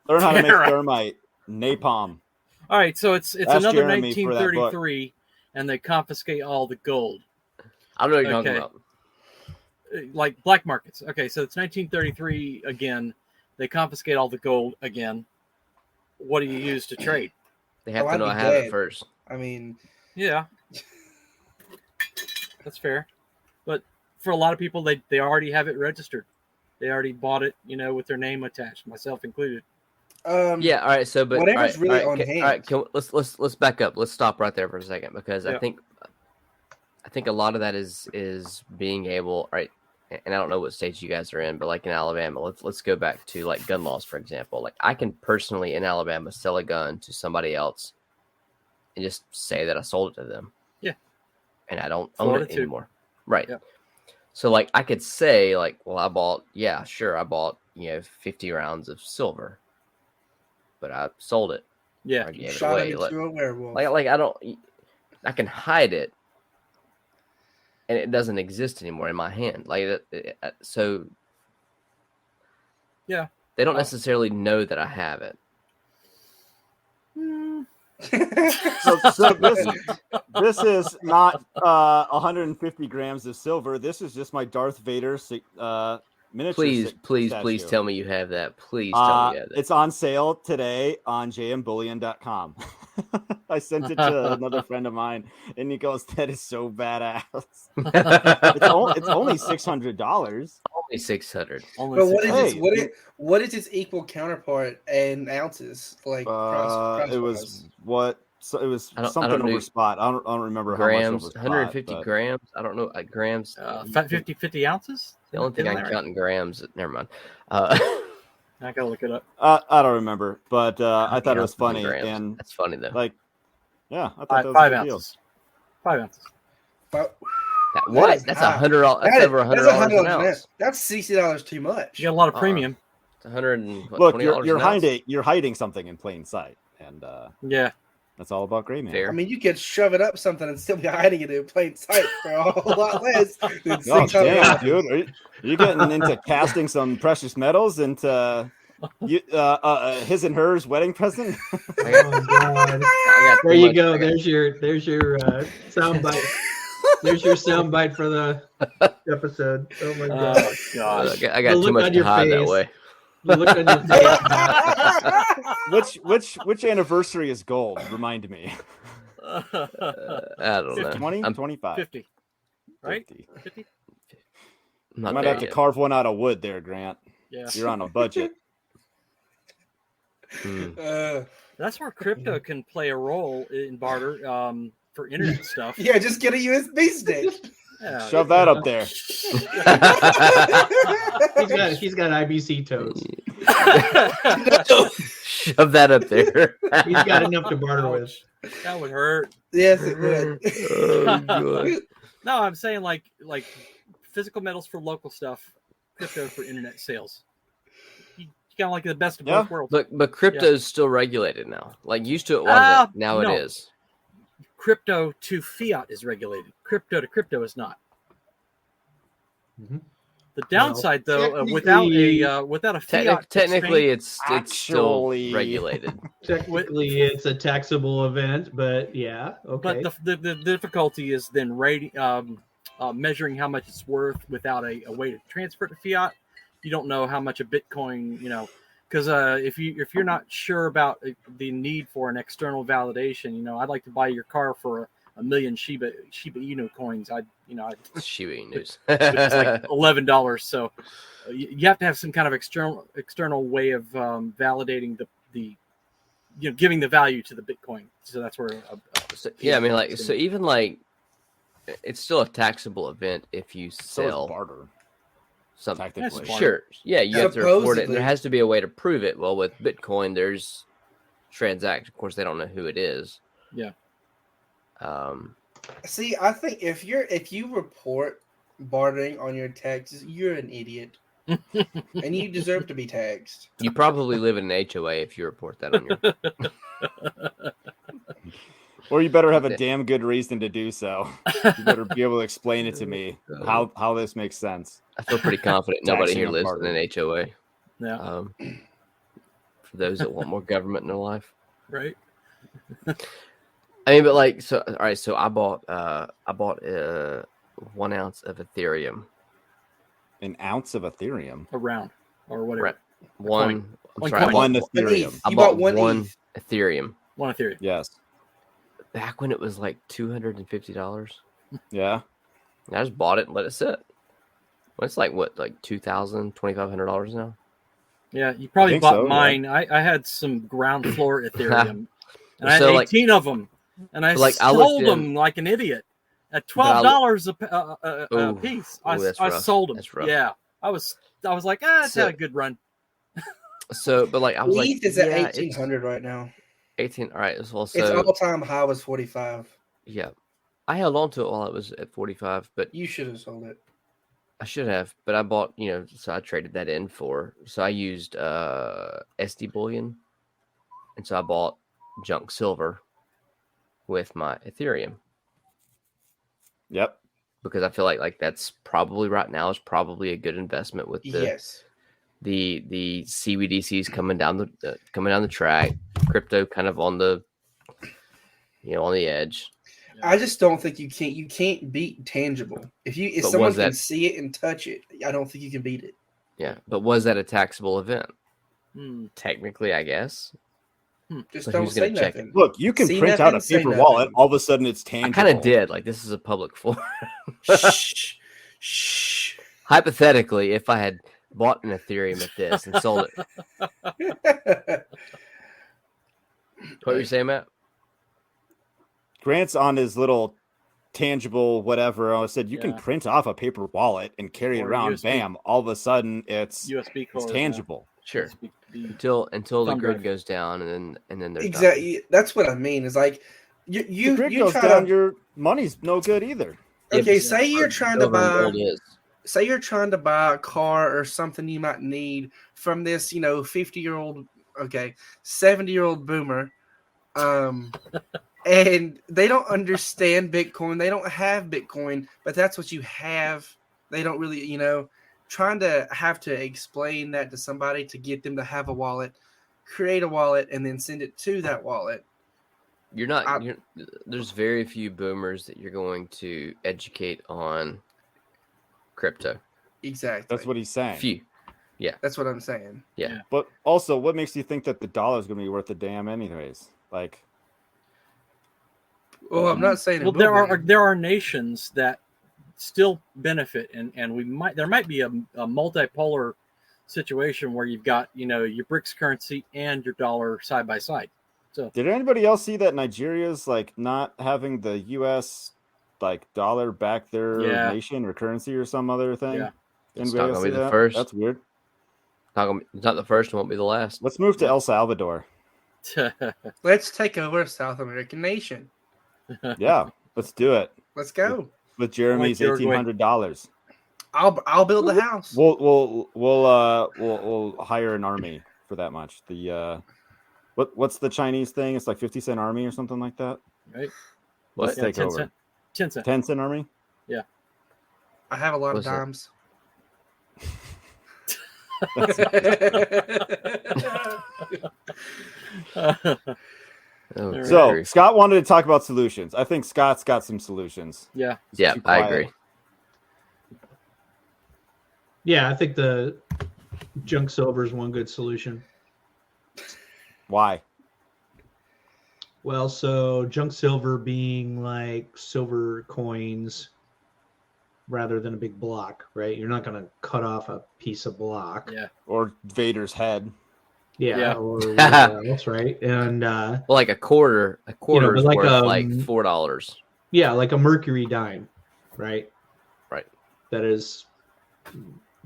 Learn how to make Right. thermite. Napalm. All right, so it's Ask another Jeremy for that book. 1933, and they confiscate all the gold, I don't know what you're Okay. talking about. like black markets. Okay, so it's 1933 again. They confiscate all the gold again. What do you use to trade? They have Oh, to I'd know be I have it dead. first. I mean, Yeah, that's fair. But for a lot of people, they already have it registered. They already bought it, with their name attached, myself included. Yeah, all right. So, but Whatever's all right, really all on right, hand. All right, let's back up. Let's stop right there for a second because Yeah. I think a lot of that is being able, right? And I don't know what states you guys are in, but like in Alabama, let's go back to like gun laws, for example. Like I can personally in Alabama sell a gun to somebody else and just say that I sold it to them. Yeah. And I don't own Florida it too. anymore. Right. Yeah. So like I could say like, well, I bought 50 rounds of silver, but I sold it. Yeah, Or gave it shot away. him into a werewolf. I can hide it, and it doesn't exist anymore in my hand. So Yeah. they don't necessarily know that I have it. So this is not 150 grams of silver. This is just my Darth Vader miniature. Please statue. tell me you have that. Please tell me you have that. It's on sale today on jmbullion.com. I sent it to another friend of mine, and he goes, "That is so badass." It's only $600. only 600. Only But what is 600. its what is its equal counterpart in ounces? Like price It was wise? what? So it was I don't something know. over spot. I don't remember Grams, how much over spot. 150 but- grams. I don't know. Grams. 50 ounces? The only thing Isn't I that can right? count in grams. Never mind. I gotta look it up. I don't remember, but I think thought it was ounces and funny, grams. and That's funny though. like, yeah, I thought that was a 5 good deal. ounces. 5 ounces. But What? is That's high. $100. That's over $100 an ounce. That's $60 too much. You got a lot of premium. It's $120 Look, an ounce. you're hiding something in plain sight, and Yeah. that's all about gray man. Fair. I mean, you could shove it up something and still be hiding it in plain sight for a whole lot less than Oh, $600. damn, dude. Are you getting into casting some precious metals into his and hers wedding present? I got, Oh God. I got There too you much- go. I got- There's your sound bite. There's your sound bite for the episode. Oh my God. Oh gosh. I got The too look much on to your hide that face. way. The look on your face. which anniversary is gold? Remind me. I don't know. 20, I'm 25. 50. Right? 50. 50? You not might there have to yet. carve one out of wood there, Grant. Yeah. You're on a budget. Mm. That's where crypto can play a role in barter for internet stuff. Yeah, just get a USB stick. Yeah. Shove that up there. He's got IBC toes. Shove that up there. He's got enough to barter with. That would hurt. Yes, it would. Oh, God. No, I'm saying like physical metals for local stuff, crypto for internet sales. You kind of like the best of Yeah. both worlds. But crypto is still regulated now. Like used to it wasn't. Now no. it is. Crypto to fiat is regulated. Crypto to crypto is not. Mhm. The downside, though, technically- without a fiat, Technically, exchange- it's still Actually- regulated. Technically, it's a taxable event, but yeah, okay. but the difficulty is then measuring how much it's worth without a way to transfer it to fiat. You don't know how much a Bitcoin, because if you're not sure about the need for an external validation, I'd like to buy your car for a million Shiba Inu coins. I'd Shiba news. which is like $11. So you have to have some kind of external way of validating the giving the value to the Bitcoin. So that's where Yeah, I mean, like, so even like, it's still a taxable event if you So is sell barter. something. Technically. That's Sure, yeah, you have to report it, and Supposedly. there has to be a way to prove it. Well, with Bitcoin, there's transaction. Of course, they don't know who it is. Yeah. See, I think if you report bartering on your taxes, you're an idiot, and you deserve to be taxed. You probably live in an HOA if you report that on your. Or you better have a Yeah. damn good reason to do so. You better be able to explain it to me how this makes sense. I feel pretty confident nobody Taxing here on lives barter. in an HOA. Yeah. For those that want more government in their life. Right. I mean, but like, so all right. So I bought 1 ounce of Ethereum. An ounce of Ethereum. Around or whatever. Right. One. I'm One sorry. I coin. bought, One An Ethereum. ETH. I You bought bought one ETH. Ethereum One Ethereum. Yes. back when it was like $250. Yeah. I just bought it and let it sit. Well, it's like what, like $2,000, $2,500 now. Yeah, you probably think bought so, yeah. mine. I had some ground floor Ethereum, and I had So, like- 18 of them, and I like, I looked sold them like an idiot at $12 a Ooh. piece. Ooh, that's I rough. sold them. That's rough. Yeah, I was like, it's So- had a good run. So, but like I was ETH like, is at yeah, it's 1800 right now. 18. All right. Well, Its so all-time high was 45. yeah, I held on to it while it was at 45, but You should have sold it. I should have. But I bought, so I traded that in for. So I used SD bullion, and so I bought junk silver with my Ethereum Yep. because I feel like that's probably right now is probably a good investment with the Yes. the CBDCs coming down the track, crypto kind of on the on the edge. I just don't think you can't beat tangible. If But someone was can that- see it and touch it, I don't think you can beat it. Yeah, but was that a taxable event? Hmm. Technically, I guess. Just But don't who's say gonna check it? nothing. Look, you can See print out nothing, a say paper nothing. wallet. All of a sudden, it's I tangible. kind of did. Like this is a public forum. Shh. Shh. hypothetically, if I had bought an Ethereum at this and sold it, what were you saying, Matt? Grant's on his little tangible whatever. I said you can print off a paper wallet and carry it Or around. USB. Bam! All of a sudden, it's USB core. tangible. Sure. USB. Until the Thumb grid drive. goes down, and then there's Exactly. That's what I mean. Is like you the grid you goes try down, to your money's no good either. okay. Yeah, Say you're trying to buy. Gold is. Say you're trying to buy a car or something you might need from this, 50-year-old, 70-year-old boomer, and they don't understand Bitcoin. They don't have Bitcoin, but that's what you have. They don't really, trying to have to explain that to somebody to get them to have a wallet, create a wallet, and then send it to that wallet. There's very few boomers that you're going to educate on crypto. Exactly. That's what he's saying. Few. Yeah. That's what I'm saying. Yeah. But also, what makes you think that the dollar is going to be worth a damn anyways? Like, Well, I'm not saying. Well, there are nations that still benefit, and there might be a multipolar situation where you've got your BRICS currency and your dollar side by side. So did anybody else see that Nigeria's like not having the U.S. like dollar back their nation or currency or some other thing? Yeah. It's Anybody not else going to see be the that? first. That's weird. It's not the first and won't be the last. Let's move to El Salvador. Let's take over a South American nation. Yeah, let's do it. Let's go. With Jeremy's $1,800. I'll build the house. We'll hire an army for that much. The what's the Chinese thing? It's like 50-cent army or something like that. Right. Let's take 10 over. cent. 10 cent. 10-cent army. Yeah. I have a lot What's of that? dimes. Oh, So grief. Scott wanted to talk about solutions. I think Scott's got some solutions. Yeah. Yeah, Too I quiet. agree. Yeah, I think the junk silver is one good solution. Why? Well, so junk silver being like silver coins rather than a big block, right? You're not going to cut off a piece of block. Yeah. Or Vader's head. Yeah. Or whatever else, right? And Well, like a quarter is but like, worth like $4. yeah, like a mercury dime, right? Right. That is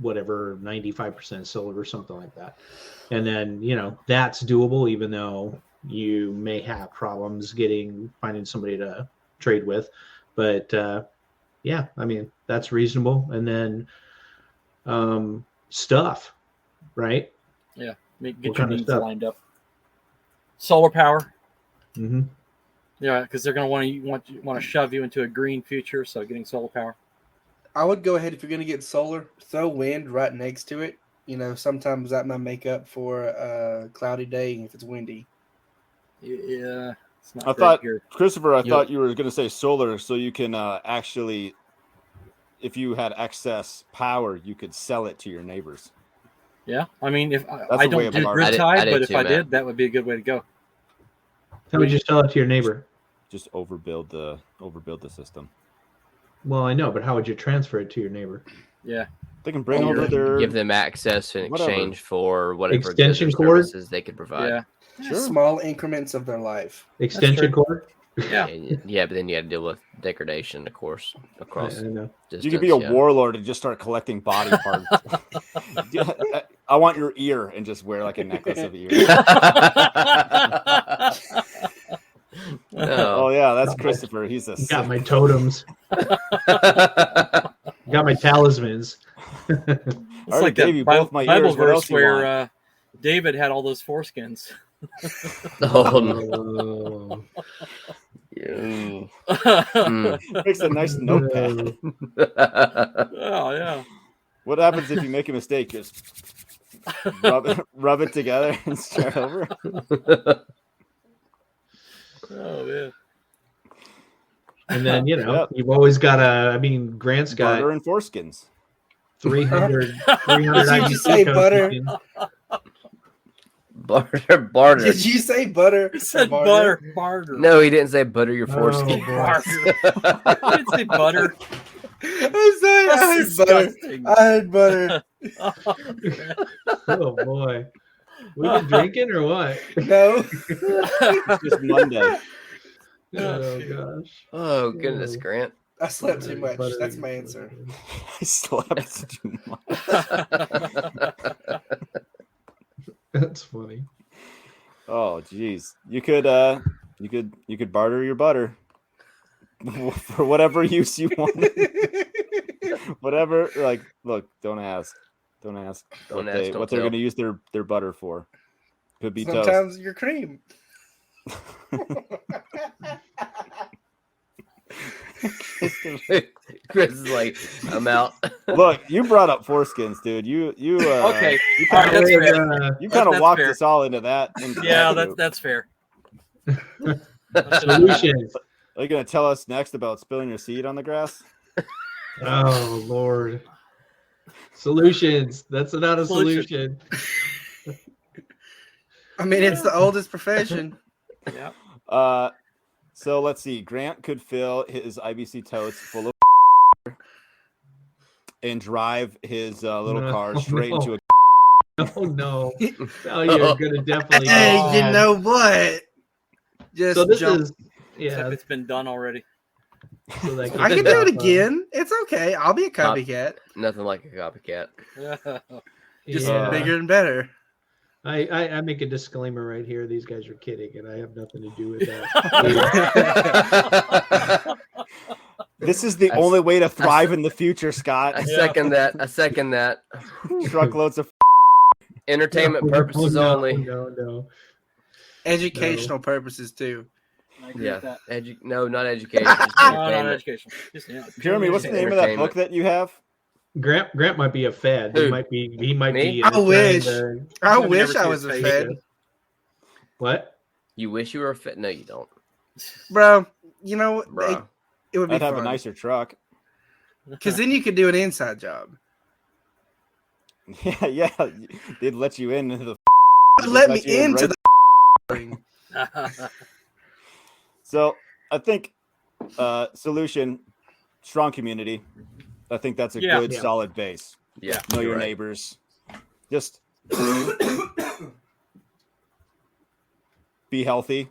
whatever 95% silver or something like that. And then, that's doable, even though you may have problems finding somebody to trade with. But yeah, I mean, that's reasonable. And then stuff, right? Yeah. Get What your kind of needs stuff? lined up. Solar power. Mm-hmm. Yeah, because they're going to want to shove you into a green future. So getting solar power. I would go ahead if you're going to get solar, throw wind right next to it. Sometimes that might make up for a cloudy day if it's windy. Yeah, it's not. I great thought, here. Christopher, I thought you were going to say solar so you can actually, if you had excess power, you could sell it to your neighbors. Yeah, I mean, if I a way don't of do marketing. grid I tie, did but if too, I Matt. did, that would be a good way to go. How would you sell it to your neighbor? Just overbuild the system. Well, I know, but how would you transfer it to your neighbor? Yeah, They can bring Oh, over their Give them access in whatever. exchange for whatever Extension goods or cord? services they could provide. yeah, Sure. Small increments of their life. Extension cord? yeah. Yeah, but then you had to deal with degradation, of course, across I know. distance. You could be a yeah. warlord and just start collecting body parts. I want your ear and just wear like a necklace of ears. No. Oh yeah, that's Christopher. He's a Got my totems. Got my talismans. It's already like gave that you both my Bible ears. What else verse you where David had all those foreskins. Oh, no. Oh, Ew. makes a nice notepad. Oh yeah. What happens if you make a mistake? Just rub it together and start over. Oh man. And then, Yep. you've always got Grant's got Butter and foreskins. 300 Did you say butter? Barter. Did you say butter? He said Barter? barter. No, he didn't say butter your Oh, foreskin. boy. Barter. I didn't say butter. I'm sorry. I had butter. disgusting. I had butter. Oh boy, we been drinking or what? No. It's just Monday. Oh gosh. Oh goodness, Grant. I slept too much. Butter. That's my answer. I slept too much. That's funny. Oh, geez. You could barter your butter for whatever use you want. Whatever. Like, look, don't ask. Don't ask. Don't what ask, they, don't what they're tell. going to use their butter for. Could be toast. Sometimes your cream. Chris is like, I'm out. Look, you brought up foreskins, dude. You Okay. You All right, kind that's of fair. you kind of That's walked fair. us all into that. Yeah, that's fair. Solutions. Are you going to tell us next about spilling your seed on the grass? Oh Lord. Solutions. That's not a solution. I mean, it's the oldest profession. Yeah. So let's see. Grant could fill his IBC totes full of and drive his little No, car straight no. into a. Oh no. Oh, you're gonna definitely. Hey, get you that. know what? Just So this jump. is Except yeah. it's been done already. So like I can do it again. It's okay. I'll be a copycat. Nothing like a copycat. Just Yeah. bigger and better. I make a disclaimer right here. These guys are kidding, and I have nothing to do with that. This is the only way to thrive in the future, Scott. I second that. I second that. Truckloads of. Entertainment purposes no, only. No. Educational purposes too. I agree with Yeah. that. No, not education. Just No, not entertainment. education. Just, yeah. Jeremy, what's the name of that book that you have? Grant might be a fed. Who? He might be. He might Me? be. I trying wish. to- I I've wish never I seen was his a face. fed, What? You wish you were a fit? No, you don't, bro. You know, bro. it would be I'd have a fun nicer truck. because then you could do an inside job. Yeah. They'd let you into the. Let me let you in into right- the ring. So I think solution, strong community. I think that's a Yeah. good, Yeah. solid base. Yeah, Know you're your right. neighbors. Just be healthy.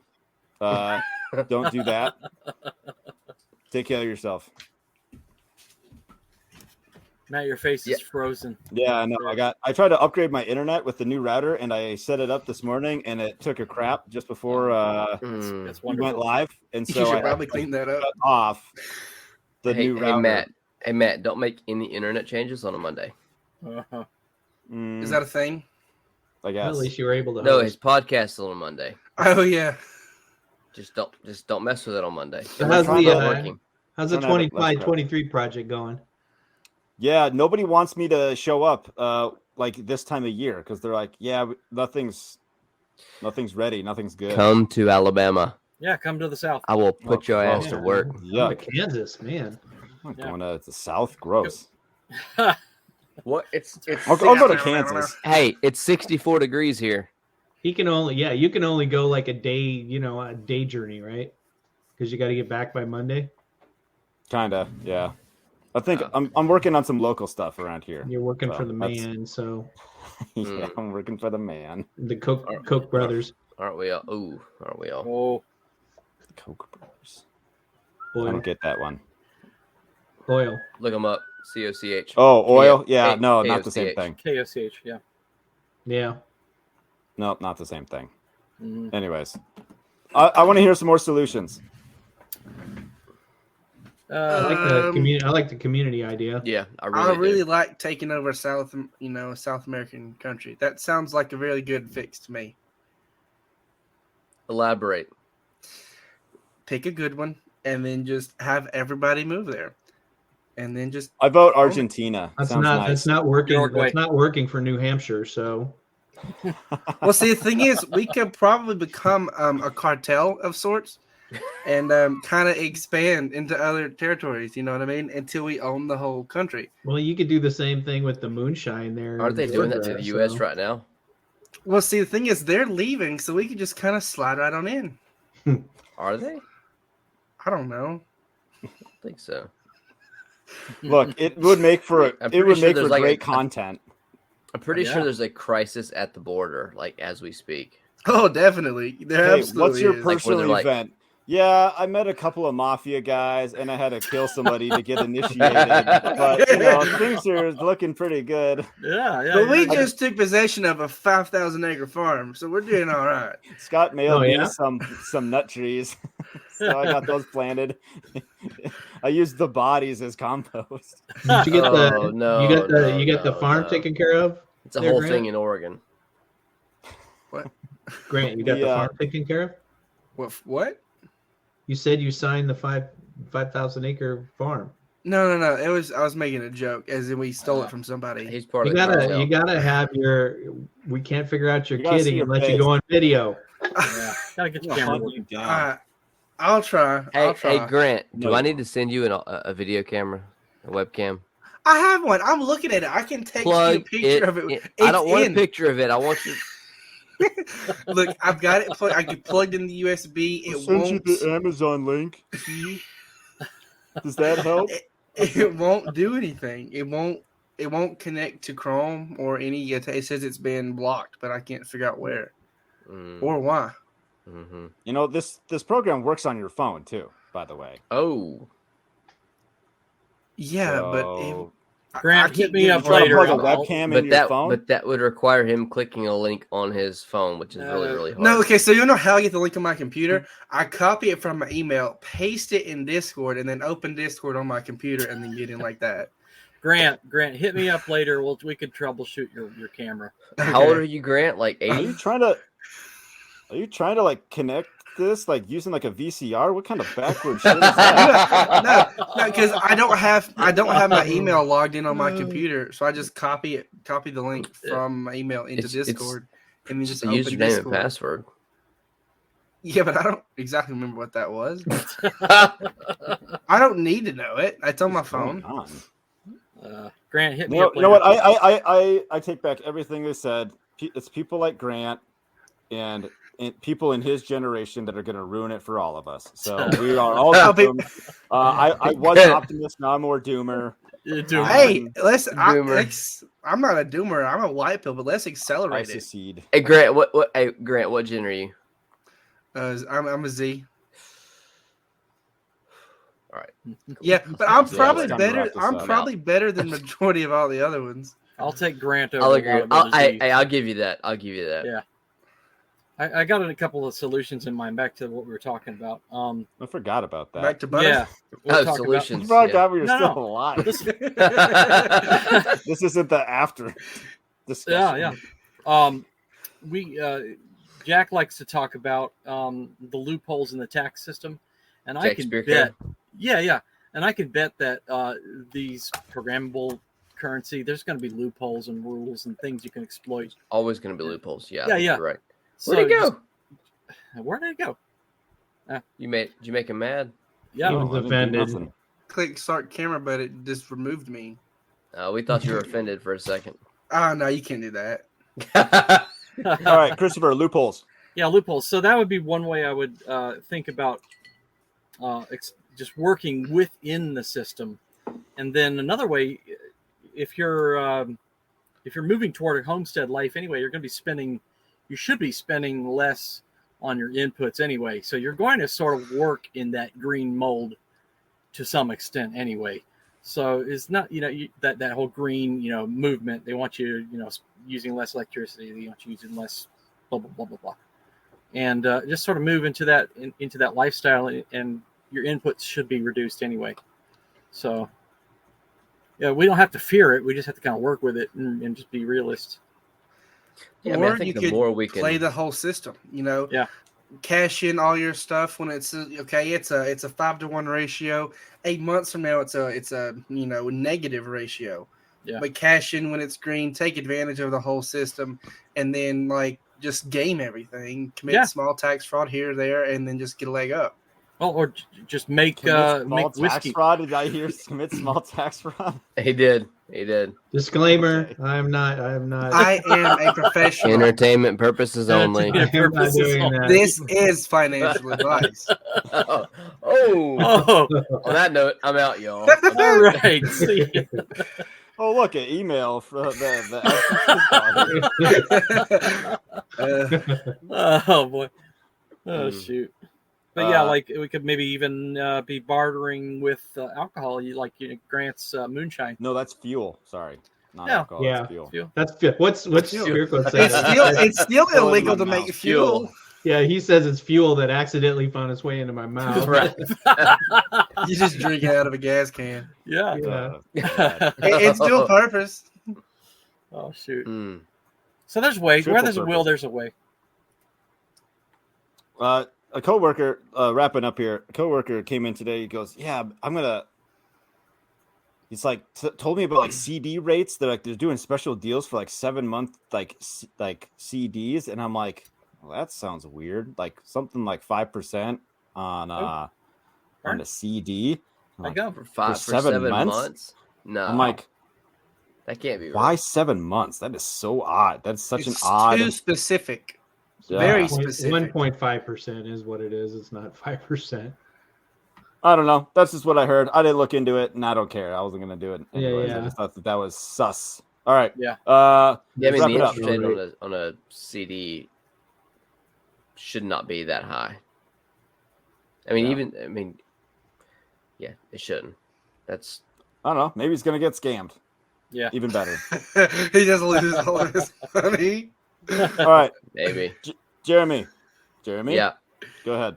Don't do that. Take care of yourself. Matt, your face Yeah. is frozen. Yeah, I know. I tried to upgrade my internet with the new router, and I set it up this morning, and it took a crap just before Mm. That's we went wonderful. live, and You so should I probably clean that up. cut off the Hey, new hey, router. Matt, don't make any internet changes on a Monday. Uh-huh. Is that a thing? I Well, guess. at least you were able to. No, host. his podcast is on a Monday. Oh yeah. Just don't mess with it on Monday. So how's trying the to- working? how's the Don't have it, let's 25-23 project going? Yeah, nobody wants me to show up like this time of year because they're like, yeah, nothing's ready, nothing's good. Come to Alabama. Yeah, come to the south. I will put your ass gross. to work. Yeah, Oh, Kansas, man. I'm not Yeah. going to the South. Gross. What? It's I'll go to Kansas. Hey, it's 64 degrees here. You can only go like a day, a day journey, right? Because you got to get back by Monday. Kinda, yeah. I think I'm working on some local stuff around here. You're working So for the that's- man, so Yeah, I'm working for the man. the Koch brothers. Aren't we all? Ooh, aren't we all? Oh, Koch brothers. I Oil. don't get that one. Oil. Look them up. COCH. Oh, oil? Yeah, K- no, not the same KOCH. thing. KOCH, yeah. Yeah. No, not the same thing. Mhm. Anyways, I want to hear some more solutions. I like the Um, community. I like the community idea. Yeah, I I really, really do. like taking over South American country. That sounds like a really good fix to me. Elaborate. Pick a good one and then just have everybody move there. And then just I vote Argentina. That's Sounds not. nice. That's not working. Uruguay. That's not working for New Hampshire. So well, see, the thing is, we could probably become a cartel of sorts, and kind of expand into other territories. You know what I mean? Until we own the whole country. well, you could do the same thing with the moonshine there. Aren't they in doing that to Georgia, the U.S. so- right now? Well, see, the thing is, they're leaving, so we could just kind of slide right on in. Are they? I don't know. I think so. Look, it would make for I'm it pretty would sure make there's for like great a- content. I'm pretty Yeah. sure there's a crisis at the border, like as we speak. Oh, definitely. There Hey, absolutely what's your is. Like, where personal they're like- event? Yeah, I met a couple of mafia guys, and I had to kill somebody to get initiated. But things are looking pretty good. Yeah, But we yeah. just took possession of a 5,000 acre farm, so we're doing all right. Scott mailed Oh, me yeah? some nut trees, so I got those planted. I used the bodies as compost. Did you get Oh, no, you got the no, farm no. taken care of? It's a there, whole Grant? thing in Oregon. Grant, you got the Yeah. farm taken care of? What? You said you signed the 5,000 acre farm. No. I was making a joke, as in we stole it from somebody. He's part You of the gotta cartel. you gotta have your. We can't figure out you're You gotta see kidding your unless you face. go on video. Yeah. Gotta get your I'll camera hunt working. you down. I'll try. Hey, I'll try. hey, Grant, do No, I you need to send you a video camera, a webcam? I have one. I'm looking at it. I can text you a Plug picture it. of it. in. I don't It's want in. a picture of it. I want you. Look, I've got it. I can plug in the USB. I'll It send you won't. the Amazon link. Does that help? It won't do anything. It won't connect to Chrome or any. It says it's been blocked, but I can't figure out where or why. Mm-hmm. This program works on your phone too, by the way. Oh, Yeah, So, Grant, hit me up you wanna later. plug a I'll- webcam in but your phone. that would require him clicking a link on his phone, which is really hard. No, okay, so you know how I get the link on my computer? I copy it from my email, paste it in Discord, and then open Discord on my computer and then get in like that. Grant, hit me up later. We could troubleshoot your camera. How old are you, Grant? Like Are 80? you trying to like connect this like using like a VCR? What kind of backward shit is that? No, because I don't have my email logged in on my computer, so I just copy the link from my email into It's- Discord, and then Just just a open username Discord. and password. Yeah, but I don't exactly remember what that was. I don't need to know it. It's on my What's going phone. on? Grant, hit me You up know later. what? I take back everything they said. It's people like Grant and people in his generation that are going to ruin it for all of us. So we are all Oh, victims. I was an optimist. Now I'm more doomer. Hey, Doomer. I'm not a doomer. I'm a white pill, but let's I accelerate it. secede. Hey, Grant, what gen are you? I'm a Z. All right. Yeah, but I'm Yeah, probably it's time to better. wrap this I'm up. probably better than majority of all the other ones. I'll take Grant over. I'll a agree. lot of other Zs. I'll give you that. I'll give you that. Yeah. I got a couple of solutions in mind. Back to what we were talking about. I forgot about that. Back to butter. Yeah. We're Oh, talking solutions. I forgot Yeah. we were No, still no. alive. This- This isn't the after discussion. Yeah. Jack likes to talk about the loopholes in the tax system, and I Jack can Spearcare? bet. Yeah, and I can bet that these programmable currency, there's going to be loopholes and rules and things you can exploit. Always going to be loopholes. Yeah. Yeah, I think yeah. you're right. So Where'd it go? Where did it go? Did you make him mad? Yeah. He was I didn't do offended. nothing. Click start camera, but it just removed me. We thought you were offended for a second. Oh no, you can't do that. All right, Christopher, loopholes. Yeah, loopholes. So that would be one way I would think about just working within the system, and then another way, if you're moving toward a homestead life anyway, you should be spending less on your inputs anyway. So you're going to sort of work in that green mold to some extent anyway. So it's not that whole green movement. They want you using less electricity. They want you using less blah blah blah blah blah. And just sort of move into that lifestyle, and your inputs should be reduced anyway. So, yeah, we don't have to fear it. We just have to kind of work with it and just be realists. Yeah, I mean, I Or think you the could more we can play the whole system. Yeah. Cash in all your stuff when it's okay. It's a 5-to-1 ratio. 8 months from now, it's a negative ratio. Yeah. But cash in when it's green. Take advantage of the whole system, and then just game everything. Commit small tax fraud here or there, and then just get a leg up. Oh, or just make Small make tax whiskey. fraud? Did I hear commit small tax fraud? He did. He did. Disclaimer: Okay. I am not. I am a professional. Entertainment purposes only. I am not Purposes doing only. that. This is financial advice. Oh, Oh, on that note, I'm out, y'all. all right. See. Oh, look, an email from the Oh boy. Oh Mm. shoot. But yeah, Uh, like we could maybe even be bartering with alcohol. Grant's moonshine. No, that's fuel. Sorry, not Yeah. alcohol. Yeah. It's fuel. Fuel. That's what's Fuel. Spirko said. It's still Full in illegal my to make mouth. fuel. Yeah, he says it's fuel that accidentally found its way into my mouth. Right. You just drink it out of a gas can. Yeah. Yeah. God. It's dual purpose. Oh shoot. Mm. So there's ways. Where Triple there's a will, purpose. there's a way. A coworker, wrapping up here. A coworker came in today. He goes, "Yeah, I'm gonna." He's like told me about like CD rates. They're like they're doing special deals for like 7-month like CDs, and I'm like, well, that sounds weird. Like something like 5% on a CD. I'm I like, go. For For 7 7 months? No. I'm like, that can't be right. why 7 months? That is so odd. That's such It's an odd. too specific. Yeah. Very specific. 1.5% is what it is. It's not 5%. I don't know. That's just what I heard. I didn't look into it, and I don't care. I wasn't gonna do it anyways. Yeah. I just thought that was sus. All right. Yeah. Yeah, I mean, wrap the it up. interest rate on a CD should not be that high. I mean, yeah, it shouldn't. That's I don't know. Maybe he's gonna get scammed. Yeah. Even better. He doesn't lose all of his money. All right, maybe. Jeremy. Yeah. Go ahead.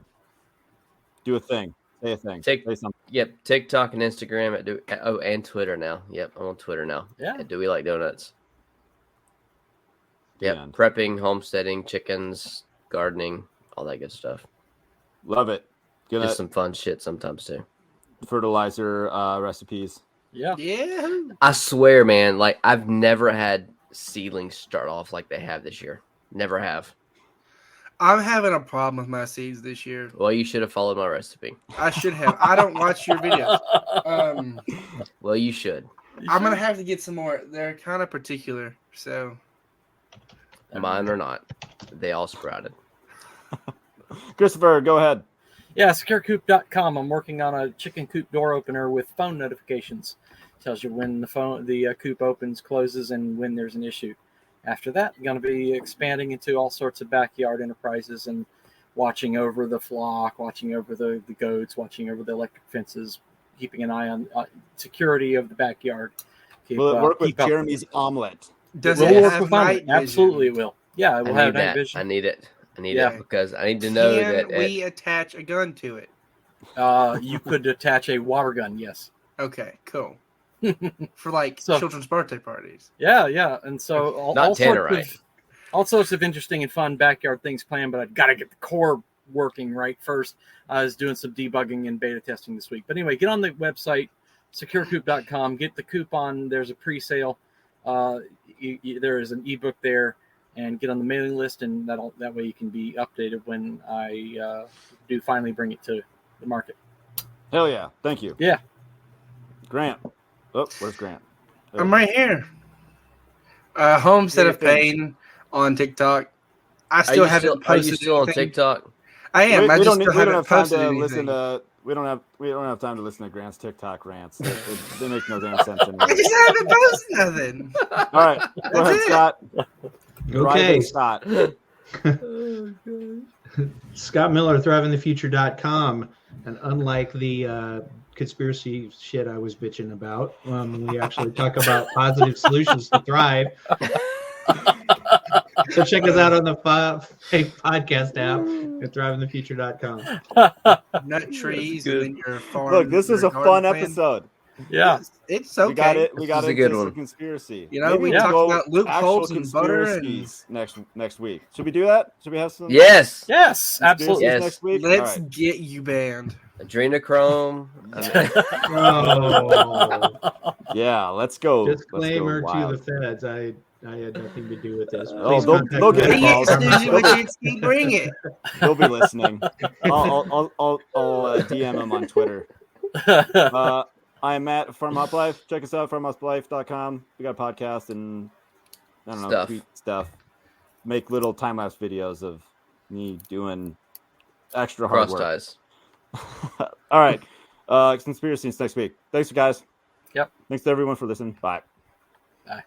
Do a thing. Say a thing. Say something. Yep. TikTok and Instagram and Twitter now. Yep, I'm on Twitter now. Yeah. Do we like donuts? Yep. And Prepping, homesteading, chickens, gardening, all that good stuff. love it. Gonna Just some fun shit sometimes too. fertilizer recipes. Yeah. Yeah. I swear, man, like I've never had seedlings start off like they have this year. Never have. I'm having a problem with my seeds this year. Well, you should have followed my recipe. I should have. I don't watch your videos. Well, you should. I'm gonna have to get some more. They're kind of particular, so Mine or not. They all sprouted. Christopher, go ahead. Yeah, securecoop.com. I'm working on a chicken coop door opener with phone notifications. Tells you when the coop opens, closes, and when there's an issue. After that, I'm going to be expanding into all sorts of backyard enterprises and watching over the flock, watching over the goats, watching over the electric fences, keeping an eye on security of the backyard. Will it work with keep up. Jeremy's omelet? does We'll it work have with night it. Absolutely, it vision? will. Yeah, it will I have need night that. vision. I need it. I need Yeah. it because I need to know Can that. we attach a gun to it? You could attach a water gun. Yes. Okay, cool. For like So- children's birthday parties. Yeah, and so Not Tannerite. all sorts of interesting and fun backyard things planned, but I've got to get the core working right first. I was doing some debugging and beta testing this week. But anyway, get on the website, securecoop.com, get the coupon. There's a pre-sale. There is an ebook there, and get on the mailing list, and that way you can be updated when I do finally bring it to the market. Hell yeah. Thank you. Yeah. Grant. Oh, where's Grant? There. I'm right here. Homestead Yeah, of Pain on TikTok. I still haven't Are you posted still on anything. TikTok? I am. We I just don't still have haven't time posted to anything. listen to. We don't have time to listen to Grant's TikTok rants. They make no damn sense I anymore. just haven't posted nothing. All right, go ahead, it. Scott. Okay. Driving Scott. Scott Miller, thrivingthefuture.com. And unlike the conspiracy shit I was bitching about, we actually talk about positive solutions to thrive. So check us out on the podcast app at thrivingthefuture.com. Nut trees good. and then your farm. Look, this is your a garden fun plan. episode. Yeah. It's okay. We got it. We This got is a into good some one. conspiracy. You know, Maybe we we'll talked go about loopholes actual and butter and- conspiracies next week. Should we do that? Should we have some? Yes. Yes, absolutely. Yes. Next week. Let's All right. get you banned. Adrenochrome. Oh, Yeah, let's go. disclaimer Let's to go the wild. feds. I I had nothing to do with this. Oh, Please they'll contact get me. Bring it, involved. Susie, but you can bring it. They'll be listening. I'll DM them on Twitter. I'm Matt from Hop Life. Check us out, farmhoplife.com. We got a podcast and I don't know, Stuff. tweet stuff. Make little time lapse videos of me doing extra hard Cross work. ties. All right. Conspiracies next week. Thanks, guys. Yep. Thanks to everyone for listening. Bye. Bye.